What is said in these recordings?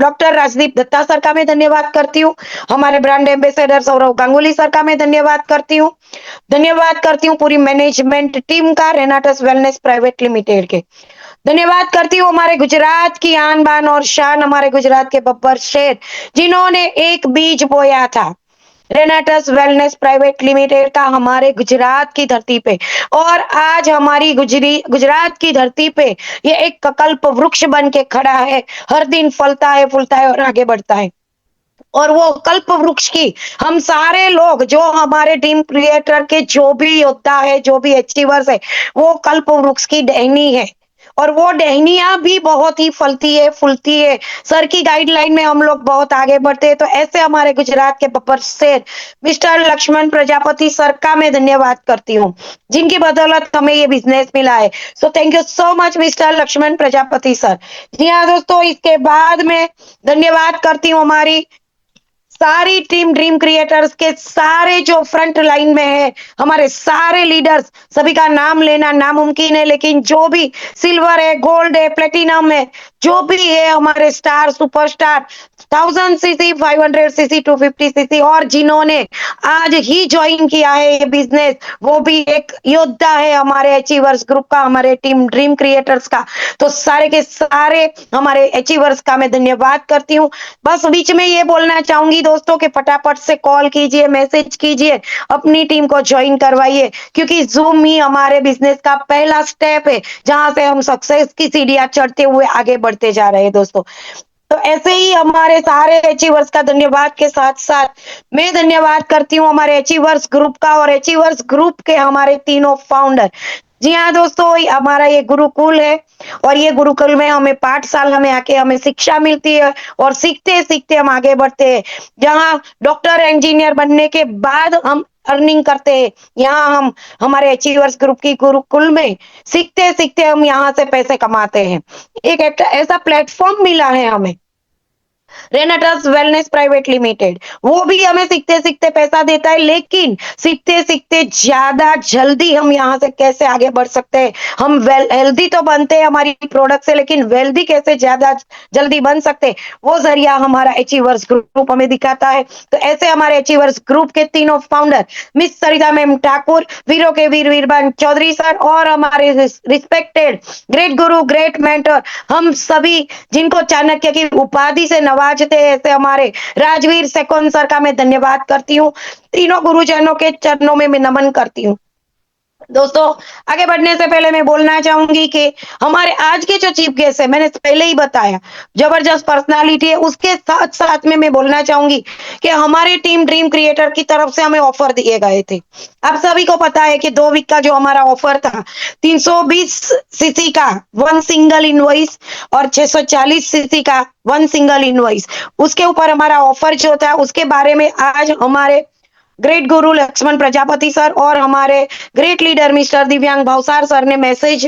Doctor Rajdeep Dutta sir का मैं धन्यवाद करती हूँ। हमारे brand ambassador Sourav Ganguly sir का मैं धन्यवाद करती हूँ। धन्यवाद करती हूँ पूरी मैनेजमेंट टीम का, रेनाटस वेलनेस प्राइवेट लिमिटेड के। धन्यवाद करती हूँ हमारे गुजरात की आन बान और शान, हमारे गुजरात के बब्बर शेर, जिन्होंने एक बीज बोया था रेनाटस वेलनेस प्राइवेट लिमिटेड का हमारे गुजरात की धरती पे, और आज हमारी गुजरात की धरती पे ये एक कल्प वृक्ष बन के खड़ा है। हर दिन फलता है, फूलता है और आगे बढ़ता है। और वो कल्प वृक्ष की हम सारे लोग, जो हमारे टीम क्रिएटर के जो भी योद्धा है, जो भी अचीवर्स है, वो कल्प वृक्ष की टहनी है। और वो टहनियां भी बहुत ही फलती है, फूलती है। सर की गाइडलाइन में हम लोग बहुत आगे बढ़ते हैं। तो ऐसे हमारे गुजरात के बब्बर शेर मिस्टर लक्ष्मण प्रजापति सर का मैं धन्यवाद करती हूँ, जिनकी बदौलत हमें ये बिजनेस मिला है। So thank you so much mister Lakshman Prajapati sir. जी हाँ दोस्तों, इसके बाद में धन्यवाद करती हूँ हमारी सारी टीम ड्रीम क्रिएटर्स के सारे जो फ्रंट लाइन में है, हमारे सारे लीडर्स, सभी का नाम लेना नामुमकिन है, लेकिन जो भी सिल्वर है, गोल्ड है, प्लेटिनम है, जो भी है हमारे star, superstar, 1000 CC, 500 CC, 250 CC, और जिन्होंने आज ही ज्वाइन किया है ये बिजनेस, वो भी एक योद्धा है हमारे अचीवर्स ग्रुप का, हमारे टीम ड्रीम क्रिएटर्स का। तो सारे के सारे हमारे अचीवर्स का मैं धन्यवाद करती हूँ। बस बीच में ये बोलना चाहूंगी दोस्तों कि फटाफट से कॉल कीजिए, मैसेज कीजिए, अपनी टीम को ज्वाइन करवाइए, क्योंकि जूम ही हमारे बिजनेस का पहला स्टेप है, जहां से हम सक्सेस की सीढ़ियां चढ़ते हुए आगे बढ़ते जा रहे हैं दोस्तों। तो ऐसे ही हमारे सारे अचीवर्स का धन्यवाद के साथ साथ मैं धन्यवाद करती हूँ हमारे अचीवर्स ग्रुप का, और अचीवर्स ग्रुप के हमारे तीनों फाउंडर। जी हाँ दोस्तों, हमारा ये गुरुकुल है, और ये गुरुकुल में हमें पाठशाला में आके हमें शिक्षा मिलती है, और सीखते सीखते हम आगे बढ़ते हैं। जहाँ डॉक्टर इंजीनियर बनने के बाद हम अर्निंग करते हैं, यहाँ हम हमारे अचीवर्स ग्रुप की गुरुकुल में सीखते सीखते हम यहाँ से पैसे कमाते हैं। एक ऐसा प्लेटफॉर्म मिला है हमें, रेनाटस वेलनेस प्राइवेट लिमिटेड, वो भी हमें सीखते सीखते पैसा देता है, लेकिन सीखते सीखते ज्यादा जल्दी हम यहाँ से कैसे आगे बढ़ सकते हैं, हम हेल्दी तो बनते हैं हमारी प्रोडक्ट से, लेकिन वेल्दी कैसे ज्यादा जल्दी बन सकते हैं, वो जरिया हमारा अचीवर्स ग्रुप हमें दिखाता है। तो ऐसे हमारे अचीवर्स ग्रुप के तीनों फाउंडर, मिस सरिता मैम ठाकुर, वीरों के वीर वीरबान चौधरी सर, और हमारे रिस्पेक्टेड ग्रेट गुरु, ग्रेट मेंटर, हम सभी जिनको चाणक्य की उपाधि से नवाजते हैं, ऐसे हमारे राजवीर सेकोन सर का मैं धन्यवाद करती हूँ। तीनों गुरुजनों के चरणों में मैं नमन करती हूँ। दोस्तों, आगे बढ़ने से पहले मैं बोलना चाहूंगी कि हमारे आज के जो चीफ गेस्ट है, मैंने पहले ही बताया, जबरदस्त पर्सनालिटी है। उसके साथ साथ में मैं बोलना चाहूंगी कि हमारे टीम ड्रीम क्रिएटर की तरफ से हमें ऑफर दिए गए थे। आप सभी को पता है कि 2 वीक का जो हमारा ऑफर था, 320 सीसी का 1 सिंगल इनवॉइस और 640 सीसी का 1 सिंगल इनवॉइस, उसके ऊपर हमारा ऑफर जो था, उसके बारे में आज हमारे ग्रेट गुरु लक्ष्मण प्रजापति सर और हमारे ग्रेट लीडर मिस्टर दिव्यांग भावसार सर ने मैसेज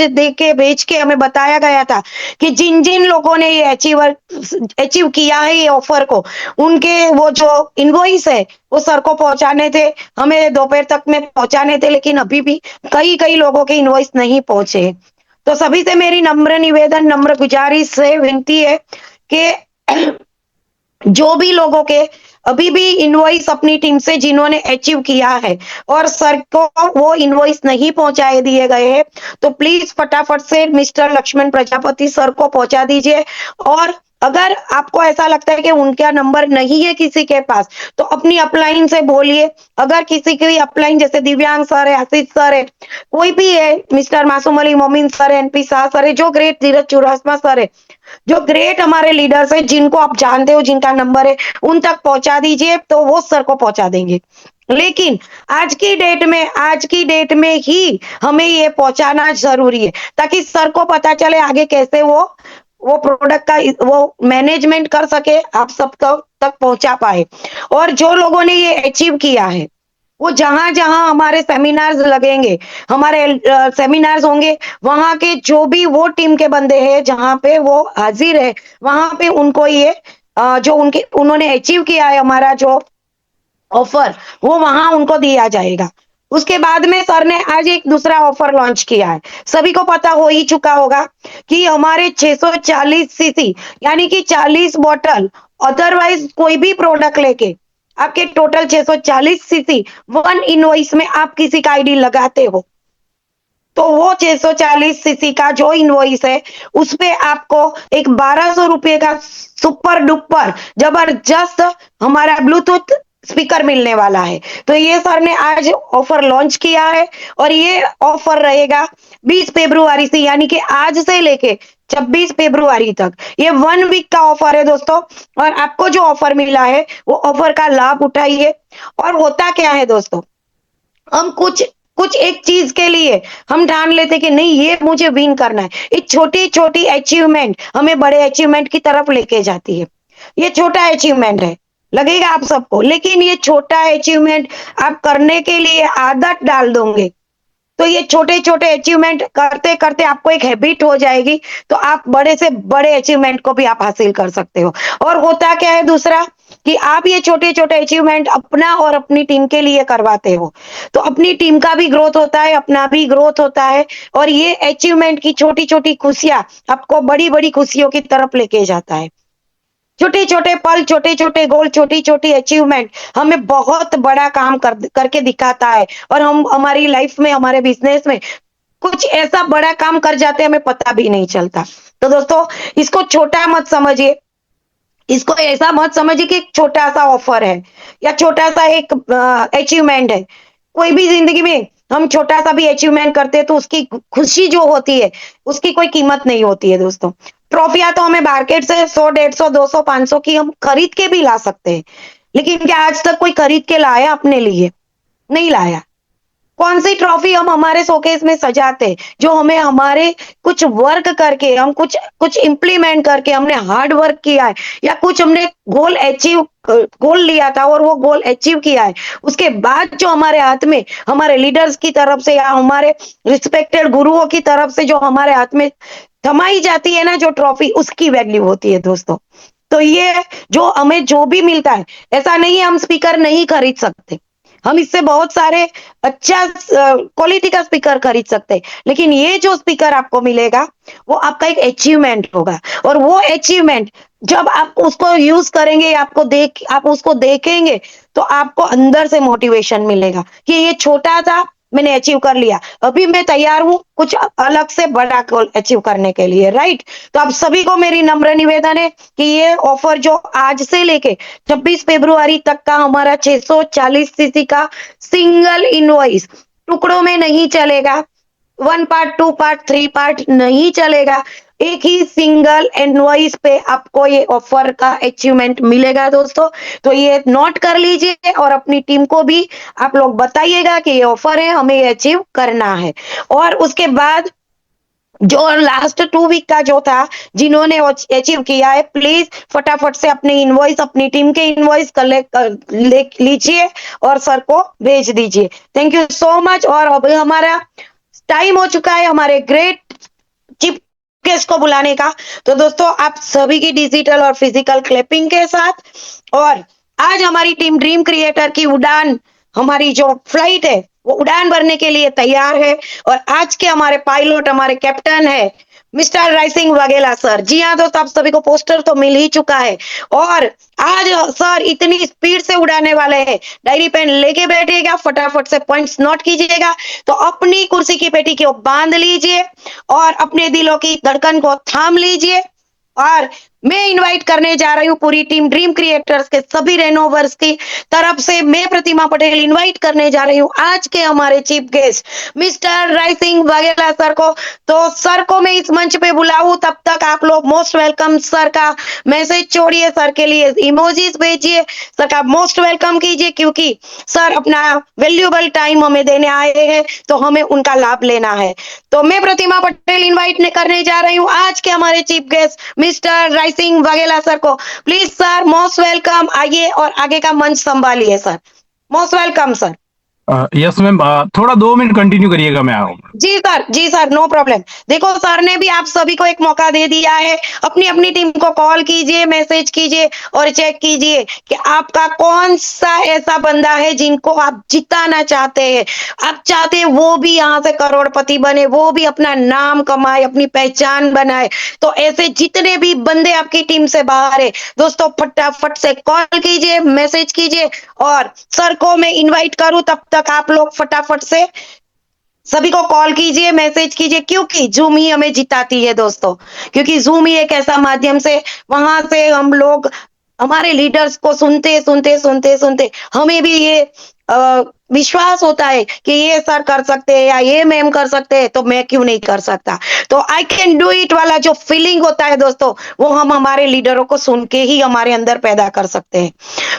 दे के भेज के हमें बताया गया था कि जिन जिन लोगों ने ये अचीव किया है ये ऑफर को, उनके वो जो इनवॉइस है वो सर को पहुंचाने थे, हमें दोपहर तक में पहुंचाने थे, लेकिन अभी भी कई कई लोगों के इनवॉइस नहीं पहुंचे। तो सभी से मेरी नम्र निवेदन, नम्र गुजारिश है, विनती है कि जो भी लोगों के अभी भी इनवॉइस अपनी टीम से जिन्होंने अचीव किया है और सर को वो इनवॉइस नहीं पहुंचाए दिए गए हैं, तो प्लीज फटाफट से मिस्टर लक्ष्मण प्रजापति सर को पहुंचा दीजिए। और अगर आपको ऐसा लगता है कि उनका नंबर नहीं है किसी के पास, तो अपनी अपलाइन से बोलिए। अगर किसी की अपलाइन, जैसे दिव्यांग सर है, आशीष सर है, कोई भी है, मिस्टर मासूम अली मोमिन सर है, एनपी शाह सर है, जो ग्रेट धीरज चुरासमा सर है, जो ग्रेट हमारे लीडर्स हैं, जिनको आप जानते हो, जिनका नंबर है, उन तक पहुंचा दीजिए, तो वो सर को पहुंचा देंगे। लेकिन आज की डेट में ही हमें ये पहुंचाना जरूरी है, ताकि सर को पता चले आगे कैसे वो प्रोडक्ट का वो मैनेजमेंट कर सके, आप सब तक पहुंचा पाए। और जो लोगों ने ये अचीव किया है, वो जहां जहां हमारे सेमिनार्स लगेंगे, हमारे सेमिनार्स होंगे, वहां के जो भी वो टीम के बंदे हैं, जहां पे वो हाजिर है, वहां पे उनको ये जो उन्होंने अचीव किया है, हमारा जो ऑफर, वो वहां उनको दिया जाएगा। उसके बाद में सर ने आज एक दूसरा ऑफर लॉन्च किया है। सभी को पता हो ही चुका होगा कि हमारे 640 सीसी यानी कि 40 बॉटल अदरवाइज कोई भी प्रोडक्ट लेके आपके टोटल 640 सीसी वन इनवॉइस में आप किसी का आईडी लगाते हो तो वो 640 सीसी का जो इनवॉइस है उसपे आपको एक 1200 रुपए का सुपर डुपर जबरदस्त हमारा ब्लूटूथ स्पीकर मिलने वाला है। तो ये सर ने आज ऑफर लॉन्च किया है और ये ऑफर रहेगा 20 फरवरी से यानी कि आज से लेके 26 फरवरी तक। ये 1 वीक का ऑफर है दोस्तों और आपको जो ऑफर मिला है वो ऑफर का लाभ उठाइए। और होता क्या है दोस्तों, हम कुछ कुछ एक चीज के लिए हम ठान लेते कि नहीं ये मुझे विन करना है। एक छोटी छोटी अचीवमेंट हमें बड़े अचीवमेंट की तरफ लेके जाती है। ये छोटा अचीवमेंट है लगेगा आप सबको, लेकिन ये छोटा अचीवमेंट आप करने के लिए आदत डाल दोगे तो ये छोटे-छोटे अचीवमेंट करते-करते आपको एक हैबिट हो जाएगी, तो आप बड़े से बड़े अचीवमेंट को भी आप हासिल कर सकते हो। और होता क्या है दूसरा कि आप ये छोटे-छोटे अचीवमेंट अपना और अपनी टीम के लिए करवाते हो, तो अपनी टीम का भी ग्रोथ होता है, अपना भी ग्रोथ होता है और ये अचीवमेंट की छोटी-छोटी खुशियाँ आपको बड़ी-बड़ी खुशियों की तरफ लेके जाता है। छोटे-छोटे पल, छोटे-छोटे गोल, छोटी-छोटी अचीवमेंट हमें बहुत बड़ा काम करके दिखाता है और हम हमारी लाइफ में, हमारे बिज़नेस में कुछ ऐसा बड़ा काम कर जाते हैं, हमें पता भी नहीं चलता। तो दोस्तों, इसको छोटा मत समझिए, इसको ऐसा मत समझिए कि एक छोटा-सा ऑफर है या छोटा-सा एक अचीवमेंट है। कोई भी ज़िंदगी में हम छोटा-सा भी अचीवमेंट करते हैं, तो उसकी खुशी जो होती है, उसकी कोई कीमत नहीं होती है दोस्तों। ट्रॉफियाँ तो हमें मार्केट से 100, 150, 200, 500 की हम खरीद के भी ला सकते हैं। लेकिन क्या आज तक कोई खरीद के लाया अपने लिए? नहीं लाया। कौन सी ट्रॉफी हम हमारे शोकेस में सजाते हैं, जो हमें हमारे कुछ वर्क करके हम कुछ कुछ इम्प्लीमेंट करके हमने हार्ड वर्क किया है या कुछ हमने गोल लिया था और वो गोल अचीव किया है। उसके बाद जो हमारे हाथ में हमारे लीडर्स की तरफ से या हमारे रिस्पेक्टेड गुरुओं की तरफ से जो हमारे हाथ में थमाई जाती है ना जो ट्रॉफी, उसकी वैल्यू होती है दोस्तों। तो ये जो हमें जो भी मिलता है, ऐसा नहीं है हम स्पीकर नहीं खरीद सकते। हम इससे बहुत सारे अच्छा क्वालिटी का स्पीकर खरीद सकते हैं, लेकिन ये जो स्पीकर आपको मिलेगा, वो आपका एक अचीवमेंट होगा और वो अचीवमेंट जब आप उसको यूज़ करेंगे, आप उसको देखेंगे, तो आपको अंदर से मोटिवेशन मिलेगा कि ये छोटा था, मैंने अचीव कर लिया। अभी मैं तैयार हूँ कुछ अलग से बड़ा गोल अचीव करने के लिए, राइट? तो आप सभी को मेरी नम्र निवेदन है कि ये ऑफर जो आज से लेके 26 फरवरी तक का हमारा 640 सीसी का सिंगल इनवॉइस टुकड़ों में नहीं चलेगा। 1 पार्ट, 2 पार्ट, 3 पार्ट नहीं चलेगा। एक ही सिंगल इनवॉइस पे आपको ये ऑफर का अचीवमेंट मिलेगा दोस्तों। तो ये नोट कर लीजिए और अपनी टीम को भी आप लोग बताइएगा कि ये ऑफर है, हमें ये अचीव करना है। और उसके बाद जो लास्ट 2 वीक का जो था, जिन्होंने अचीव किया है, प्लीज़ फटाफट से अपने इनवॉइस, अपनी टीम के इनवॉइस कलेक्ट ले लीजिए और सर को भेज दीजिए। Thank you so much. और अभी हमारा टाइम हो चुका है हमारे ग्रेट चीफ गेस्ट को बुलाने का। तो दोस्तों आप सभी की डिजिटल और फिजिकल क्लैपिंग के साथ और आज हमारी टीम ड्रीम क्रिएटर की उड़ान, हमारी जो फ्लाइट है वो उड़ान भरने के लिए तैयार है और आज के हमारे पायलट, हमारे कैप्टन है मिस्टर रायसिंह वाघेला सर। जी हाँ दोस्तों, आप सभी को पोस्टर तो मिल ही चुका है और आज सर इतनी स्पीड से उड़ाने वाले हैं। डायरी पेन लेके बैठिएगा, फटाफट से पॉइंट्स नोट कीजिएगा। तो अपनी कुर्सी की पेटी को बांध लीजिए और अपने दिलों की धड़कन को थाम लीजिए और मैं इनवाइट करने जा रही हूँ पूरी टीम ड्रीम क्रिएटर्स के सभी रेनोवर्स की तरफ से। मैं प्रतिमा पटेल इनवाइट करने जा रही हूँ आज के हमारे chief guest mister Raisingh Vaghela sir को। तो सर को मैं इस मंच पे बुलाऊं तब तक आप लोग मोस्ट वेलकम सर का मैसेज छोड़िए, सर के लिए इमोजीज भेजिए, सर का मोस्ट वेलकम कीजिए क्योंकि सर अपना वैल्यूएबल टाइम हमें देने आए हैं तो हमें उनका लाभ लेना है। तो मैं प्रतिमा पटेल इनवाइट करने जा रही हूँ आज के हमारे chief guest mister Raisingh Vaghela sir को। प्लीज सर मोस्ट वेलकम, आइए और आगे का मंच संभालिए sir. Most welcome sir. Yes ma'am, थोड़ा 2 मिनट कंटिन्यू करिएगा, मैं आ रहा हूँ। जी सर, नो प्रॉब्लम। देखो सर ने भी आप सभी को एक मौका दे दिया है। अपनी-अपनी टीम को कॉल कीजिए, मैसेज कीजिए और चेक कीजिए कि आपका कौन-सा ऐसा बंदा है जिनको आप जिताना चाहते हैं। आप चाहते हैं वो भी यहाँ से करोड़पति बने, वो भी अपना नाम कमाए, अपनी पहचान बनाए। तो ऐसे जितने भी बंदे आपकी टीम से बाहर है, दोस्तों फटाफट से कॉल कीजिए, मैसेज कीजिए और सर को मैं इनवाइट करूँ तब तक आप लोग फटाफट से सभी को कॉल कीजिए, मैसेज कीजिए क्योंकि ज़ूम ही हमें जिताती है दोस्तों। क्योंकि ज़ूम ही एक ऐसा माध्यम से वहाँ से हम लोग हमारे लीडर्स को सुनते हमें भी ये विश्वास होता है कि ये सर कर सकते हैं या ये मैम कर सकते हैं तो मैं क्यों नहीं कर सकता। तो आई कैन डू इट वाला जो फीलिंग होता है दोस्तों, वो हम हमारे लीडरों को सुन के ही हमारे अंदर पैदा कर सकते हैं।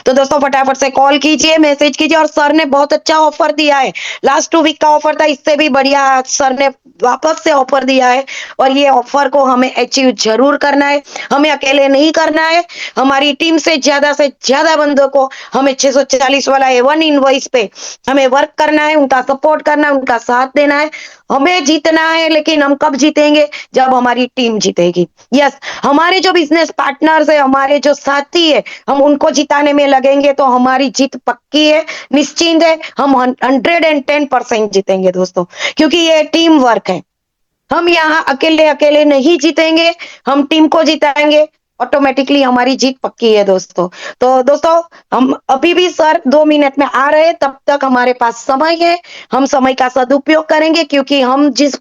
तो दोस्तों फटाफट से कॉल कीजिए, मैसेज कीजिए और सर ने बहुत अच्छा ऑफर दिया है। लास्ट 2 वीक का ऑफर था, इससे भी बढ़िया सर ने वापस से ऑफर दिया है और ये ऑफर को हमें अचीव ज़रूर करना है। हमें अकेले नहीं करना है, हमारी टीम से ज़्यादा बंदों को हमें 640 वाला A1 इनवॉइस पे हमें वर्क करना है, उनका सपोर्ट करना है, उनका साथ देना है। हमें जीतना है, लेकिन हम कब जीतेंगे? जब हमारी टीम जीतेगी। यस, हमारे जो बिज़नेस पार्टनर्स हैं, हमारे जो साथी हैं, हम उनको जिताने में लगेंगे तो हमारी जीत पक्की है, निश्चिंत है। हम 110% जीतेंगे दोस्तों, क्योंकि ये टीम वर्क है। हम यहाँ अकेले-अकेले नहीं जीतेंगे, हम टीम को जिताएँगे, ऑटोमैटिकली हमारी जीत पक्की है दोस्तों। तो दोस्तों, हम अभी भी सर 2 मिनट में आ रहे हैं, तब तक हमारे पास समय है, हम समय का सदुपयोग करेंगे क्योंकि हम जिस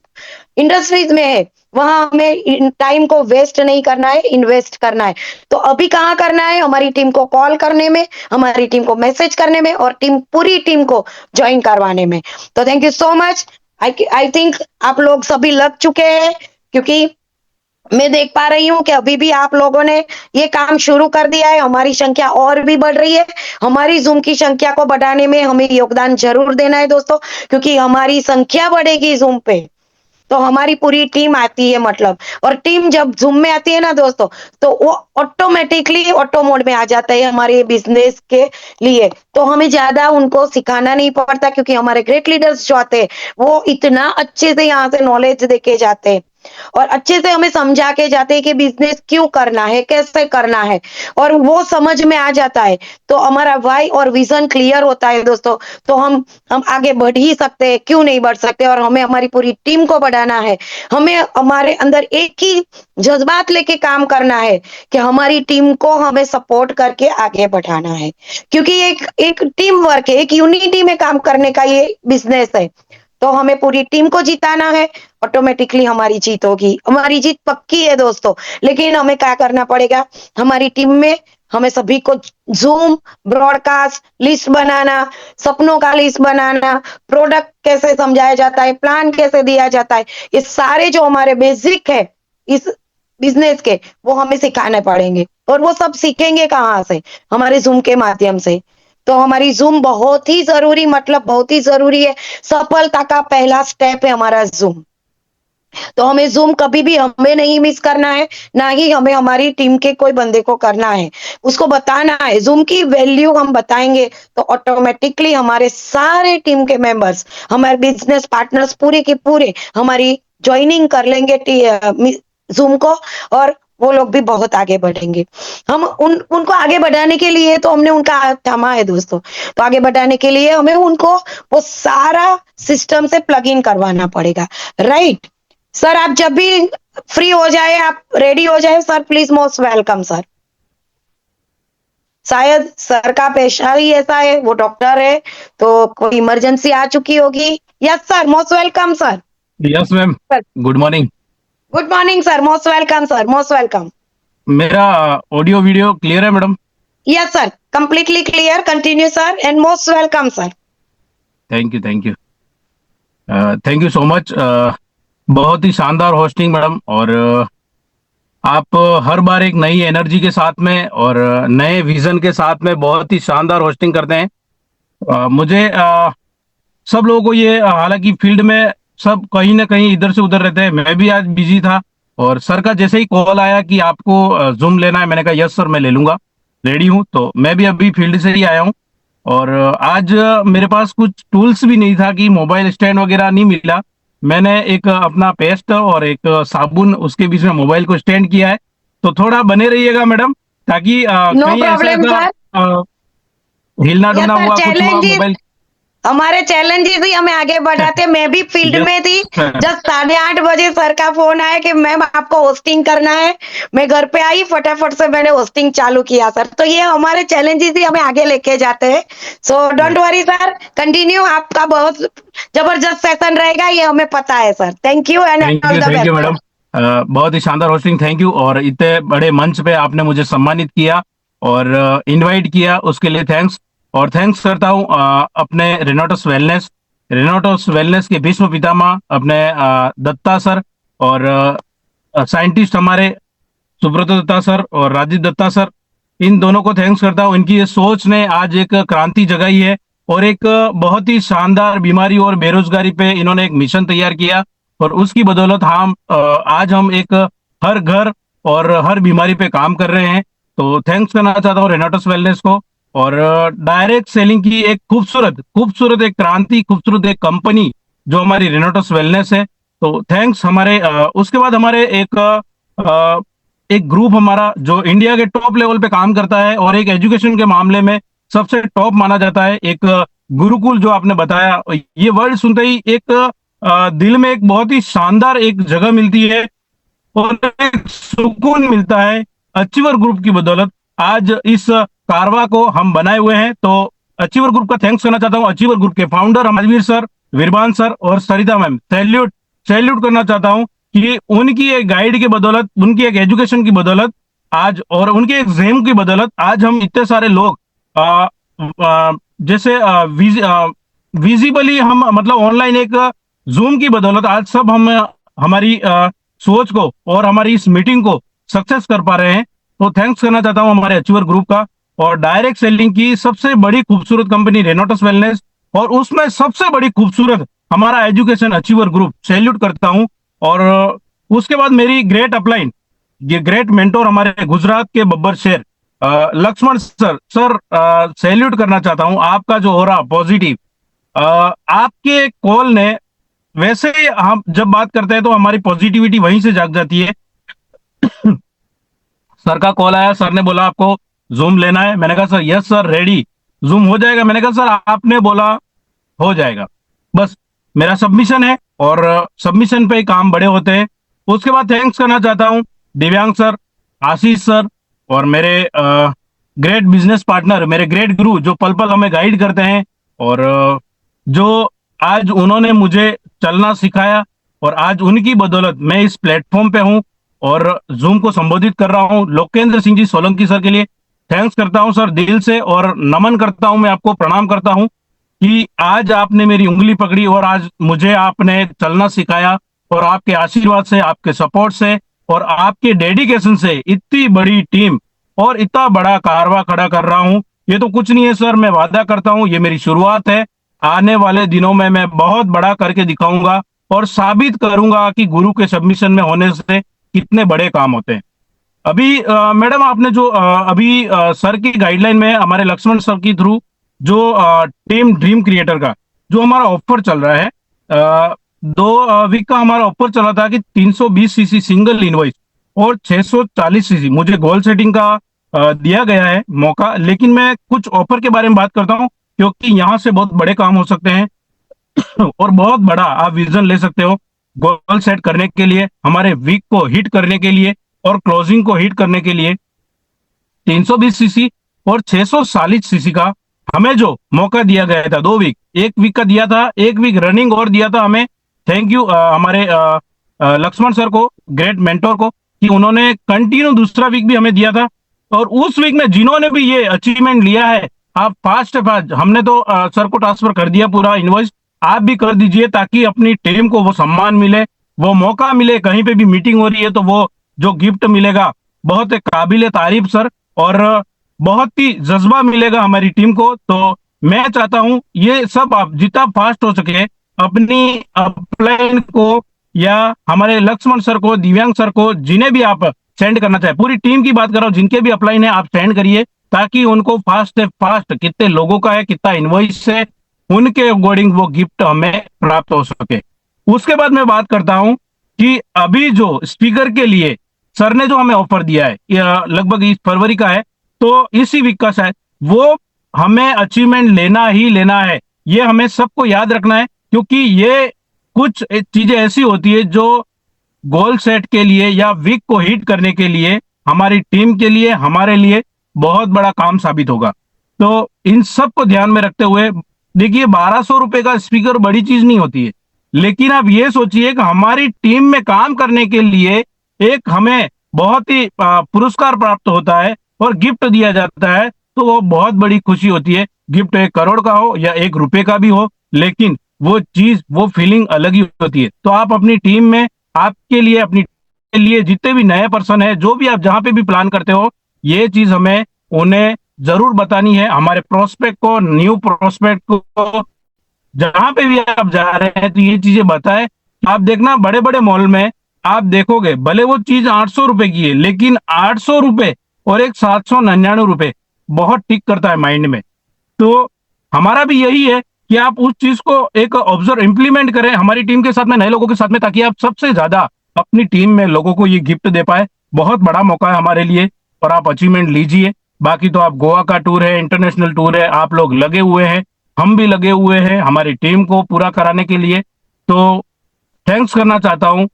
इंडस्ट्रीज़ में हैं, वहाँ हमें इन टाइम को वेस्ट नहीं करना है, इन्वेस्ट करना है। तो अभी कहाँ करना है? हमारी टीम को कॉल करने में, हमारी टीम को मैसेज करने में और पूरी टीम को जॉइन करवाने में। तो thank you so much. I think आप लोग सभी लग चुके हैं क्योंकि मैं देख पा रही हूँ कि अभी भी आप लोगों ने ये काम शुरू कर दिया है, हमारी संख्या और भी बढ़ रही है। हमारी ज़ूम की संख्या को बढ़ाने में हमें योगदान ज़रूर देना है दोस्तों, क्योंकि हमारी संख्या बढ़ेगी ज़ूम पे, तो हमारी पूरी टीम आती है मतलब और टीम जब ज़ूम में आती है ना दोस्तों, तो वो ऑटोमैटिकली ऑटो मोड में आ जाता है हमारे बिज़नेस के लिए। तो हमें ज़्यादा उनको सिखाना नहीं पड़ता क्योंकि हमारे ग्रेट लीडर्स जो आते हैं, वो इतना अच्छे से यहाँ से नॉलेज देके जाते हैं और अच्छे से हमें समझा के जाते हैं कि बिज़नेस क्यों करना है, कैसे करना है और वो समझ में आ जाता है। तो हमारा व्हाय और विज़न क्लियर होता है दोस्तों, तो हम आगे बढ़ ही सकते हैं, क्यों नहीं बढ़ सकते और हमें हमारी पूरी टीम को बढ़ाना है। हमें हमारे अंदर एक ही जज़्बात लेके काम करना है कि हमारी टीम को हमें सपोर्ट करके आगे बढ़ाना है। क्योंकि एक एक टीम वर्क है, एक यूनिटी में काम करने का ये बिज़नेस है। तो हमें पूरी टीम को जिताना है, ऑटोमैटिकली हमारी जीत होगी। हमारी जीत पक्की है दोस्तों, लेकिन हमें क्या करना पड़ेगा? हमारी टीम में हमें सभी को ज़ूम, ब्रॉडकास्ट, लिस्ट बनाना, सपनों का लिस्ट बनाना, प्रोडक्ट कैसे समझाया जाता है, प्लान कैसे दिया जाता है, ये सारे जो हमारे बेसिक है इस बिज़नेस के, वो हमें सिखाने पड़ेंगे और वो सब सीखेंगे कहाँ से? हमारे ज़ूम के माध्यम से। तो हमारी ज़ूम बहुत ही ज़रूरी मतलब बहुत ही ज़रूरी है। सफलता का पहला स्टेप है हमारा ज़ूम। तो हमें ज़ूम कभी भी हमें नहीं मिस करना है, ना ही हमें हमारी टीम के कोई बंदे को करना है। उसको बताना है, ज़ूम की वैल्यू हम बताएँगे तो ऑटोमैटिकली हमारे सारे टीम के मेंबर्स, हमारे बिज़नेस पार्टनर्स पूरे के पूरे हमारी जॉइनिंग कर लेंगे ज़ूम को और वो लोग भी बहुत आगे बढ़ेंगे। हम उनको आगे बढ़ाने के लिए तो हमने उनका हाथ थामा है दोस्तों। तो आगे बढ़ाने के लिए हमें उनको वो सारा सिस्टम से प्लग इन करवाना पड़ेगा, राइट? सर आप जब भी फ्री हो जाए, आप रेडी हो जाए sir, please most welcome sir. शायद सर का पेशा ही ऐसा है, वो डॉक्टर है, तो कोई इमरजेंसी आ चुकी होगी। Yes sir, most welcome sir. Yes ma'am, good morning. Good morning sir, most welcome sir, most welcome. मेरा ऑडियो वीडियो क्लियर है madam? Yes sir, completely clear, continue sir and most welcome sir. Thank you, thank you, thank you so much. बहुत ही शानदार hosting madam, और आप हर बार एक नई energy के साथ में और नए विजन के साथ में बहुत ही शानदार होस्टिंग करते हैं। मुझे सब लोगों को ये, हालांकि फील्ड में सब कहीं ना कहीं इधर से उधर रहते हैं, मैं भी आज बिजी था और सर का जैसे ही कॉल आया कि आपको जूम लेना है, मैंने कहा यस सर मैं ले लूंगा, रेडी हूँ। तो मैं भी अभी फील्ड से ही आया हूँ और आज मेरे पास कुछ टूल्स भी नहीं था कि मोबाइल स्टैंड वगैरह नहीं मिला। मैंने एक अपना पेस्ट और एक साबुन उसके बीच में मोबाइल को स्टैंड किया है। तो थोड़ा बने रहिएगा मैडम, ताकि नो कहीं ऐसा प्रॉब्लम ऐसा सर। हिलना यस डुलना सर, हुआ कुछ हुआ चैलेंजेस, मोबाइल। हमारे चैलेंजेस ही हमें आगे बढ़ाते। मैं भी फील्ड यस में थी, सर। जस्ट 8:30 बजे सर का फोन आया कि मैम आपको होस्टिंग करना है। मैं घर पे आई, फटाफट से मैंने होस्टिंग चालू किया सर। तो ये हमारे चैलेंजेस ही हमें आगे लेके जाते हैं। So don't worry sir, continue, आपका बहुत जबरदस्त सेशन रहेगा, ये हमें पता है sir. Thank you and all the thank you best sir. Madam. बहुत ही शानदार होस्टिंग, थैंक यू। और इतने बड़े मंच पे आपने मुझे सम्मानित किया और इनवाइट किया, उसके लिए थैंक्स। और थैंक्स करता हूँ अपने रेनोटस वेलनेस के भीष्म पितामह अपने दत्ता सर, और साइंटिस्ट हमारे सुब्रत दत्ता सर और राजीव दत्ता सर, इन दोनों को थैंक्स करता हूँ। इनकी ये सोच ने आज एक क्रांति जगाई है और एक बहुत ही शानदार बीमारी और बेरोजगारी पे इन्होंने एक मिशन तैयार किया, और उसकी बदौलत हम आज हम एक हर घर और हर बीमारी पे काम कर रहे हैं। तो थैंक्स करना चाहता हूँ रेनाटस वेलनेस को। और डायरेक्ट सेलिंग की एक खूबसूरत खूबसूरत एक क्रांति, खूबसूरत एक कंपनी जो हमारी रेनाटस वेलनेस है। तो थैंक्स। हमारे उसके बाद हमारे एक ग्रुप हमारा जो इंडिया के टॉप लेवल पे काम करता है और एक एजुकेशन के मामले में सबसे टॉप माना जाता है, एक गुरुकुल जो आपने बताया, ये वर्ड सुनते ही एक दिल में एक बहुत ही शानदार एक जगह मिलती है और एक सुकून मिलता है। अचीवर ग्रुप की बदौलत आज इस कारवा को हम बनाए हुए हैं। तो अचीवर ग्रुप का थैंक्स करना चाहता हूँ। अचीवर ग्रुप के फाउंडर राजवीर सर, वीरबान सर और सरिता मैम, सैल्यूट सैल्यूट करना चाहता हूँ कि उनकी एक गाइड की बदौलत, उनकी एक एजुकेशन की बदौलत आज, और उनके एक जेम की बदौलत आज हम इतने सारे लोग जैसे विजिबली हम मतलब ऑनलाइन एक जूम की बदौलत आज सब हम हमारी सोच को और हमारी इस मीटिंग को सक्सेस कर पा रहे हैं। तो थैंक्स करना चाहता हूं हमारे अचीवर ग्रुप का। और डायरेक्ट सेलिंग की सबसे बड़ी खूबसूरत कंपनी रेनोटस वेलनेस, और उसमें सबसे बड़ी खूबसूरत हमारा एजुकेशन अचीवर ग्रुप, सैल्यूट करता हूं। और उसके बाद मेरी ग्रेट अपलाइन, ये ग्रेट मेंटोर हमारे गुजरात के बब्बर शेर लक्ष्मण सर, सैल्यूट करना चाहता हूं। आपका जो हो रहा पॉजिटिव, आपके कॉल ने, वैसे हम जब बात करते हैं तो हमारी पॉजिटिविटी वहीं से जाग जाती है। सर का कॉल आया, सर ने बोला आपको जूम लेना है, मैंने कहा sir yes sir ready, zoom हो जाएगा। मैंने कहा सर आपने बोला हो जाएगा, बस मेरा सबमिशन है और सबमिशन पे ही काम बड़े होते हैं। उसके बाद थैंक्स करना चाहता हूं दिव्यांग सर, आशीष सर और मेरे ग्रेट बिजनेस पार्टनर, मेरे ग्रेट गुरु जो पल पल हमें गाइड करते हैं, और जो आज उन्होंने मुझे चलना सिखाया, और आज उनकी बदौलत मैं इस प्लेटफॉर्म पे हूं और जूम को संबोधित कर रहा हूं। लोकेंद्र सिंह जी सोलंकी सर के लिए थैंक्स करता हूं सर दिल से, और नमन करता हूं, मैं आपको प्रणाम करता हूं कि आज आपने मेरी उंगली पकड़ी और आज मुझे आपने चलना सिखाया, और आपके आशीर्वाद से, आपके सपोर्ट से और आपके डेडिकेशन से इतनी बड़ी टीम और इतना बड़ा कारवा खड़ा कर रहा हूं। ये तो कुछ नहीं है सर, मैं वादा करता हूं ये मेरी शुरुआत है। आने वाले दिनों में मैं बहुत बड़ा करके दिखाऊंगा और साबित करूंगा कि गुरु के सबमिशन में होने से कितने बड़े काम होते हैं। अभी मैडम आपने जो अभी सर की गाइडलाइन में हमारे लक्ष्मण सर की थ्रू जो टीम ड्रीम क्रिएटर का जो हमारा ऑफर चल रहा है, 2 वीक का हमारा ऑफर चला था कि 320 सीसी सिंगल इनवॉइस और 640 सीसी, मुझे गोल सेटिंग का दिया गया है मौका, लेकिन मैं कुछ ऑफर के बारे में बात करता हूं क्योंकि यहां से बहुत बड़े काम हो सकते हैं और बहुत बड़ा आप विजन ले सकते हो गोल सेट करने के लिए, हमारे वीक को हिट करने के लिए और क्लोजिंग को हिट करने के लिए। 320 सीसी और 640 सीसी का हमें जो मौका दिया गया था, 2 वीक, 1 वीक का दिया था, 1 वीक रनिंग और दिया था हमें। थैंक यू हमारे लक्ष्मण सर को, ग्रेट मेंटोर को, कि उन्होंने कंटिन्यू दूसरा वीक भी हमें दिया था। और उस वीक में जिन्होंने भी ये अचीवमेंट लिया है, आप फास्ट हमने तो सर को ट्रांसफर कर दिया पूरा इनवॉइस, आप भी कर दीजिए ताकि अपनी टीम को वो सम्मान मिले, वो मौका मिले, कहीं पे भी मीटिंग हो रही है तो वो जो गिफ्ट मिलेगा बहुत काबिल तारीफ सर, और बहुत ही जज्बा मिलेगा हमारी टीम को। तो मैं चाहता हूं ये सब आप जितना फास्ट हो सके अपनी अपलाइन को या हमारे लक्ष्मण सर को, दिव्यांग सर को, जिन्हें भी आप सेंड करना चाहे, पूरी टीम की बात कर रहा हूं, जिनके भी अपलाइन है आप सेंड करिए ताकि उनको फास्ट से फास्ट कितने लोगों का है, कितना इनवॉइस है, उनके अकॉर्डिंग वो गिफ्ट हमें प्राप्त हो सके। उसके बाद मैं बात करता हूं कि अभी जो स्पीकर के लिए सर ने जो हमें ऑफर दिया है, लगभग इस फरवरी का है, तो इसी वीक का शायद, वो हमें अचीवमेंट लेना ही लेना है। ये हमें सबको याद रखना है, क्योंकि ये कुछ चीजें ऐसी होती है जो गोल सेट के लिए या वीक को हिट करने के लिए हमारी टीम के लिए, हमारे लिए बहुत बड़ा काम साबित होगा। तो इन सब को ध्यान में रखते हुए देखिए, 1200 रुपए का स्पीकर बड़ी चीज नहीं होती है, लेकिन आप ये सोचिए कि हमारी टीम में काम करने के लिए एक हमें बहुत ही पुरस्कार प्राप्त होता है और गिफ्ट दिया जाता है, तो वो बहुत बड़ी खुशी होती है। गिफ्ट 1 करोड़ का हो या 1 रुपए का भी हो, लेकिन वो चीज, वो फीलिंग अलग ही होती है। तो आप अपनी टीम में, आपके लिए, अपनी के लिए जितने भी नए पर्सन है, जो भी आप जहां पे भी प्लान करते हो, ये चीज हमें उन्हें जरूर बतानी है। हमारे प्रोस्पेक्ट को, न्यू प्रोस्पेक्ट को, जहां पे भी आप जा रहे हैं, तो ये चीजें बताएं। आप देखना बड़े बड़े मॉल में आप देखोगे, भले वो चीज 800 रुपए की है, लेकिन 800 रुपए और एक 799 रुपए बहुत टिक करता है माइंड में। तो हमारा भी यही है कि आप उस चीज को एक ऑब्जर्व, इंप्लीमेंट करें हमारी टीम के साथ में, नए लोगों के साथ में, ताकि आप सबसे ज्यादा अपनी टीम में लोगों को ये गिफ्ट दे पाए। बहुत बड़ा मौका है हमारे लिए और आप अचीवमेंट लीजिए। बाकी तो आप, गोवा का टूर है, इंटरनेशनल टूर है, आप लोग लगे हुए हैं, हम भी लगे हुए हैं हमारी टीम को पूरा कराने के लिए। तो थैंक्स करना चाहता हूं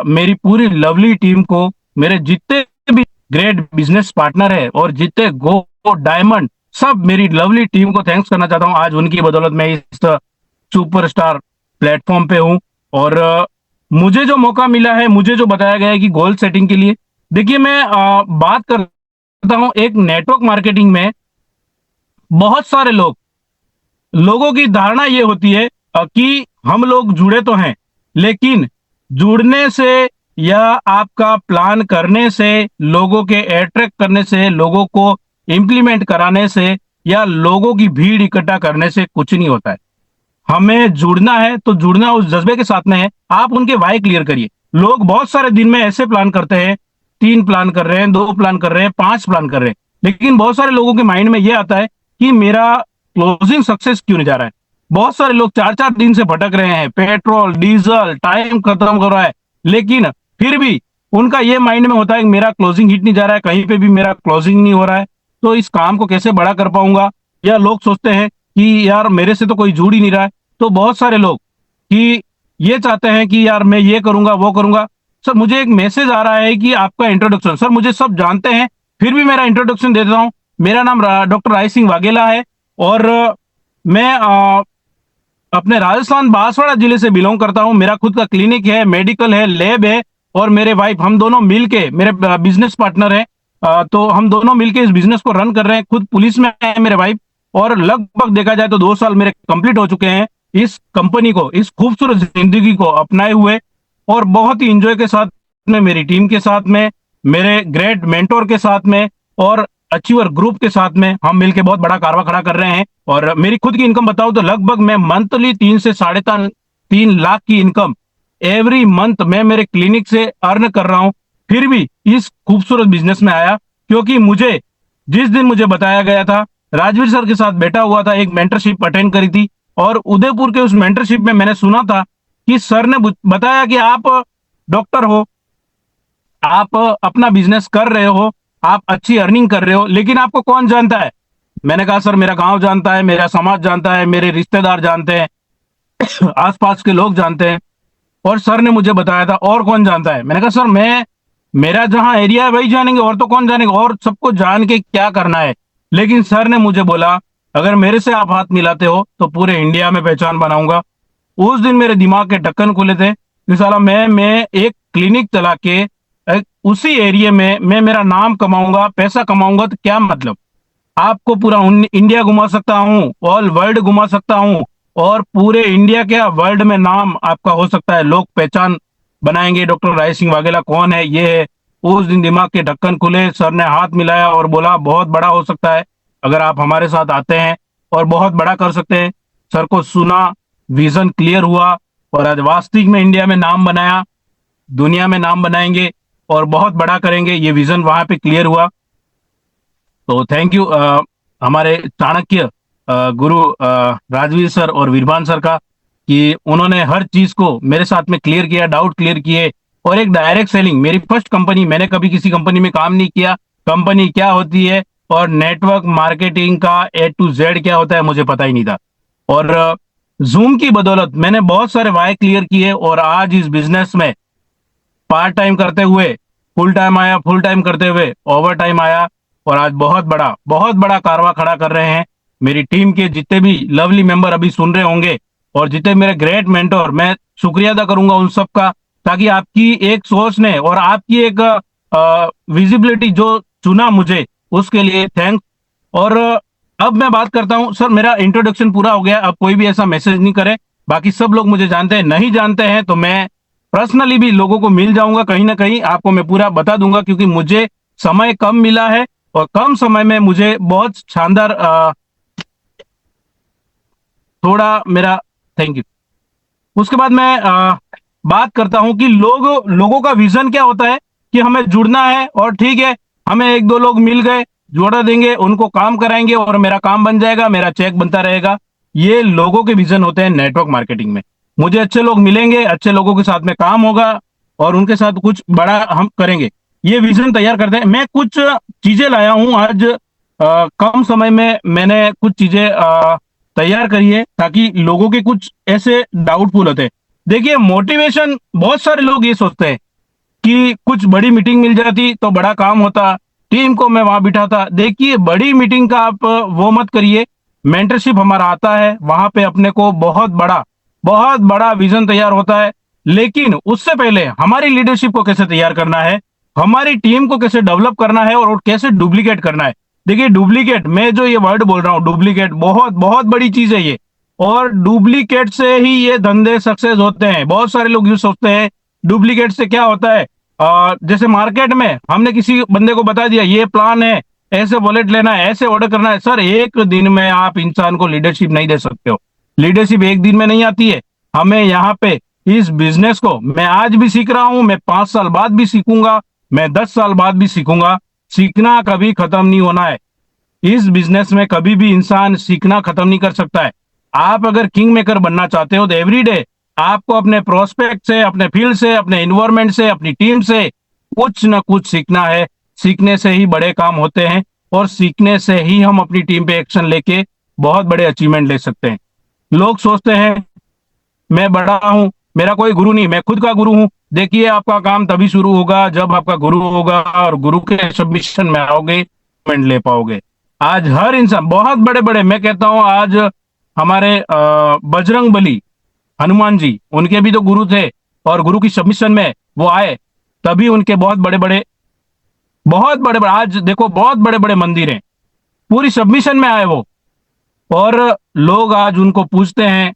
मेरी पूरी लवली टीम को, मेरे जितने भी ग्रेट बिजनेस पार्टनर है और जितने गो डायमंड, सब मेरी लवली टीम को थैंक्स करना चाहता हूं। आज उनकी बदौलत मैं इस सुपरस्टार प्लेटफॉर्म पे हूं। और मुझे जो मौका मिला है, मुझे जो बताया गया है कि गोल सेटिंग के लिए, देखिए मैं बात करता हूं, एक नेटवर्क मार्केटिंग में बहुत सारे लोगों की धारणा ये होती है कि हम लोग जुड़े तो हैं, लेकिन जुड़ने से या आपका प्लान करने से, लोगों के अट्रैक्ट करने से, लोगों को इंप्लीमेंट कराने से या लोगों की भीड़ इकट्ठा करने से कुछ नहीं होता है। हमें जुड़ना है तो जुड़ना उस जज्बे के साथ में है। आप उनके वाई क्लियर करिए। लोग बहुत सारे दिन में ऐसे प्लान करते हैं, 3 प्लान कर रहे हैं, 2 प्लान कर रहे हैं, 5 प्लान कर रहे हैं, लेकिन बहुत सारे लोगों के माइंड में यह आता है कि मेरा क्लोजिंग सक्सेस क्यों नहीं जा रहा है। बहुत सारे लोग 4-4 दिन से भटक रहे हैं, पेट्रोल, डीजल, टाइम खत्म कर रहा है, लेकिन फिर भी उनका ये माइंड में होता है कि मेरा क्लोजिंग हिट नहीं जा रहा है, कहीं पे भी मेरा क्लोजिंग नहीं हो रहा है, तो इस काम को कैसे बड़ा कर पाऊंगा। या लोग सोचते हैं कि यार मेरे से तो कोई जुड़ ही नहीं रहा है। तो बहुत सारे लोग कि ये चाहते हैं कि यार मैं ये करूंगा, वो करूंगा। सर, मुझे एक मैसेज आ रहा है कि आपका इंट्रोडक्शन, सर मुझे सब जानते हैं, फिर भी मेरा इंट्रोडक्शन दे देता हूं। मेरा नाम डॉक्टर राय सिंह वाघेला है और मैं अपने राजस्थान बांसवाड़ा जिले से बिलोंग करता हूं। मेरा खुद का क्लिनिक है, मेडिकल है, लैब है, और मेरे वाइफ, हम दोनों मिलके, मेरे बिजनेस पार्टनर हैं, तो हम दोनों मिलके इस बिजनेस को रन कर रहे हैं। खुद पुलिस में है मेरे वाइफ, और लगभग देखा जाए तो 2 साल मेरे कंप्लीट हो चुके हैं इस कंपनी को, इस खूबसूरत जिंदगी को अपनाए हुए, और बहुत ही इंजॉय के साथ में, मेरी टीम के साथ में, मेरे ग्रेट मेंटोर के साथ में और अचीवर ग्रुप के साथ में हम मिलके बहुत बड़ा कारवा खड़ा कर रहे हैं। और मेरी खुद की इनकम बताऊं तो लगभग मैं मंथली 3 से 3.5 लाख की इनकम एवरी मंथ मैं मेरे क्लिनिक से अर्न कर रहा हूं। फिर भी इस खूबसूरत बिजनेस में आया क्योंकि मुझे, जिस दिन मुझे बताया गया था, राजवीर सर के साथ बैठा हुआ था, एक मेंटरशिप अटेंड करी थी, और उदयपुर के उस मेंटरशिप में मैंने सुना था कि सर ने बताया कि आप डॉक्टर हो, आप अपना बिजनेस कर रहे हो, आप अच्छी अर्निंग कर रहे हो, लेकिन आपको कौन जानता है। मैंने कहा सर मेरा गांव जानता है, मेरा समाज जानता है, मेरे रिश्तेदार जानते हैं, आसपास के लोग जानते हैं। और सर ने मुझे बताया था और कौन जानता है। मैंने कहा सर मेरा जहां एरिया है वही जानेंगे, और तो कौन जानेगा, और सबको जान के क्या करना है। लेकिन सर ने मुझे बोला अगर मेरे से आप हाथ मिलाते हो तो पूरे इंडिया में पहचान बनाऊंगा। उस दिन मेरे दिमाग के ढक्कन खुले थे कि साला मैं एक क्लिनिक चला के उसी एरिया में मैं मेरा नाम कमाऊंगा, पैसा कमाऊंगा, तो क्या मतलब। आपको पूरा इंडिया घुमा सकता हूं, ऑल वर्ल्ड घुमा सकता हूं, और पूरे इंडिया क्या वर्ल्ड में नाम आपका हो सकता है, लोग पहचान बनाएंगे डॉक्टर राय सिंह वाघेला कौन है, ये है। उस दिन दिमाग के ढक्कन खुले, सर ने हाथ मिलाया और बोला बहुत बड़ा हो सकता है अगर आप हमारे साथ आते हैं, और बहुत बड़ा कर सकते हैं। सर को सुना, विजन क्लियर हुआ, और आज वास्तविक में इंडिया में नाम बनाया, दुनिया में नाम बनाएंगे और बहुत बड़ा करेंगे, ये विजन वहां पे क्लियर हुआ। तो थैंक यू हमारे चाणक्य गुरु राजवीर सर और वीरभान सर का, कि उन्होंने हर चीज को मेरे साथ में क्लियर किया, डाउट क्लियर किए। और एक डायरेक्ट सेलिंग, मेरी फर्स्ट कंपनी, मैंने कभी किसी कंपनी में काम नहीं किया, कंपनी क्या होती है और नेटवर्क मार्केटिंग का A to Z क्या होता है मुझे पता ही नहीं था। और जूम की बदौलत मैंने बहुत सारे वाई क्लियर किए, और आज इस बिजनेस में पार्ट टाइम करते हुए फुल टाइम आया, फुल टाइम करते हुए ओवर टाइम आया, और आज बहुत बड़ा कारवा खड़ा कर रहे हैं। मेरी टीम के जितने भी लवली मेंबर अभी सुन रहे होंगे, और जितने मेरे ग्रेट मेंटोर, मैं शुक्रिया अदा करूंगा उन सब का, ताकि आपकी एक सोच ने और आपकी एक विजिबिलिटी जो चुना मुझे, उसके लिए थैंक्स। और अब मैं बात करता हूं सर, मेरा इंट्रोडक्शन पूरा हो गया, अब कोई भी ऐसा मैसेज नहीं करे। बाकी सब लोग मुझे जानते हैं, नहीं जानते हैं तो मैं पर्सनली भी लोगों को मिल जाऊंगा, कहीं ना कहीं आपको मैं पूरा बता दूंगा, क्योंकि मुझे समय कम मिला है, और कम समय में मुझे बहुत शानदार थोड़ा मेरा थैंक यू। उसके बाद मैं बात करता हूं कि लोगों का विजन क्या होता है, कि हमें जुड़ना है, और ठीक है हमें एक दो लोग मिल गए, जोड़ा देंगे, उनको काम कराएंगे और मेरा काम बन जाएगा, मेरा चेक बनता रहेगा। ये लोगों के विजन होते हैं नेटवर्क मार्केटिंग में। मुझे अच्छे लोग मिलेंगे, अच्छे लोगों के साथ में काम होगा, और उनके साथ कुछ बड़ा हम करेंगे, ये विजन तैयार करते हैं। मैं कुछ चीजें लाया हूं आज, कम समय में मैंने कुछ चीजें तैयार करी है, ताकि लोगों के कुछ ऐसे डाउटफुल होते हैं। देखिए मोटिवेशन, बहुत सारे लोग ये सोचते हैं कि कुछ बड़ी मीटिंग मिल जाती तो बड़ा काम होता, टीम को मैं वहां बिठाता। देखिए बड़ी मीटिंग का आप वो मत करिए, मेंटरशिप हमारा आता है, वहां पे अपने को बहुत बड़ा विजन तैयार होता है। लेकिन उससे पहले हमारी लीडरशिप को कैसे तैयार करना है, हमारी टीम को कैसे डेवलप करना है, और कैसे डुप्लीकेट करना है। देखिए डुप्लीकेट, मैं जो ये वर्ड बोल रहा हूं डुप्लीकेट, बहुत बड़ी चीज है ये, और डुप्लीकेट से ही ये धंधे सक्सेस होते हैं। बहुत सारे लोग ये सोचते हैं डुप्लीकेट से क्या होता है, जैसे मार्केट में हमने किसी बंदे को बता दिया ये प्लान है, ऐसे वॉलेट लेना है, ऐसे ऑर्डर करना है। सर एक दिन में आप इंसान को लीडरशिप नहीं दे सकते हो, लीडरशिप एक दिन में नहीं आती है। हमें यहाँ पे इस बिजनेस को, मैं आज भी सीख रहा हूं, मैं 5 साल बाद भी सीखूंगा, मैं 10 साल बाद भी सीखूंगा, सीखना कभी खत्म नहीं होना है। इस बिजनेस में कभी भी इंसान सीखना खत्म नहीं कर सकता है। आप अगर किंग मेकर बनना चाहते हो तो एवरी डे आपको अपने प्रोस्पेक्ट से, अपने फील्ड से, अपने इन्वायरमेंट से, अपनी टीम से कुछ ना कुछ सीखना है। सीखने से ही बड़े काम होते हैं, और सीखने से ही हम अपनी टीम पे एक्शन लेके बहुत बड़े अचीवमेंट ले सकते हैं। लोग सोचते हैं मैं बड़ा हूं, मेरा कोई गुरु नहीं, मैं खुद का गुरु हूं। देखिए आपका काम तभी शुरू होगा जब आपका गुरु होगा, और गुरु के सबमिशन में आओगे, ले पाओगे। आज हर इंसान, बहुत बड़े बड़े, मैं कहता हूं आज हमारे बजरंग बली हनुमान जी, उनके भी तो गुरु थे, और गुरु की सबमिशन में वो आए, तभी उनके बहुत बड़े बड़े आज देखो बहुत बड़े बड़े मंदिर हैं, पूरी सबमिशन में आए वो। और लोग आज उनको पूछते हैं,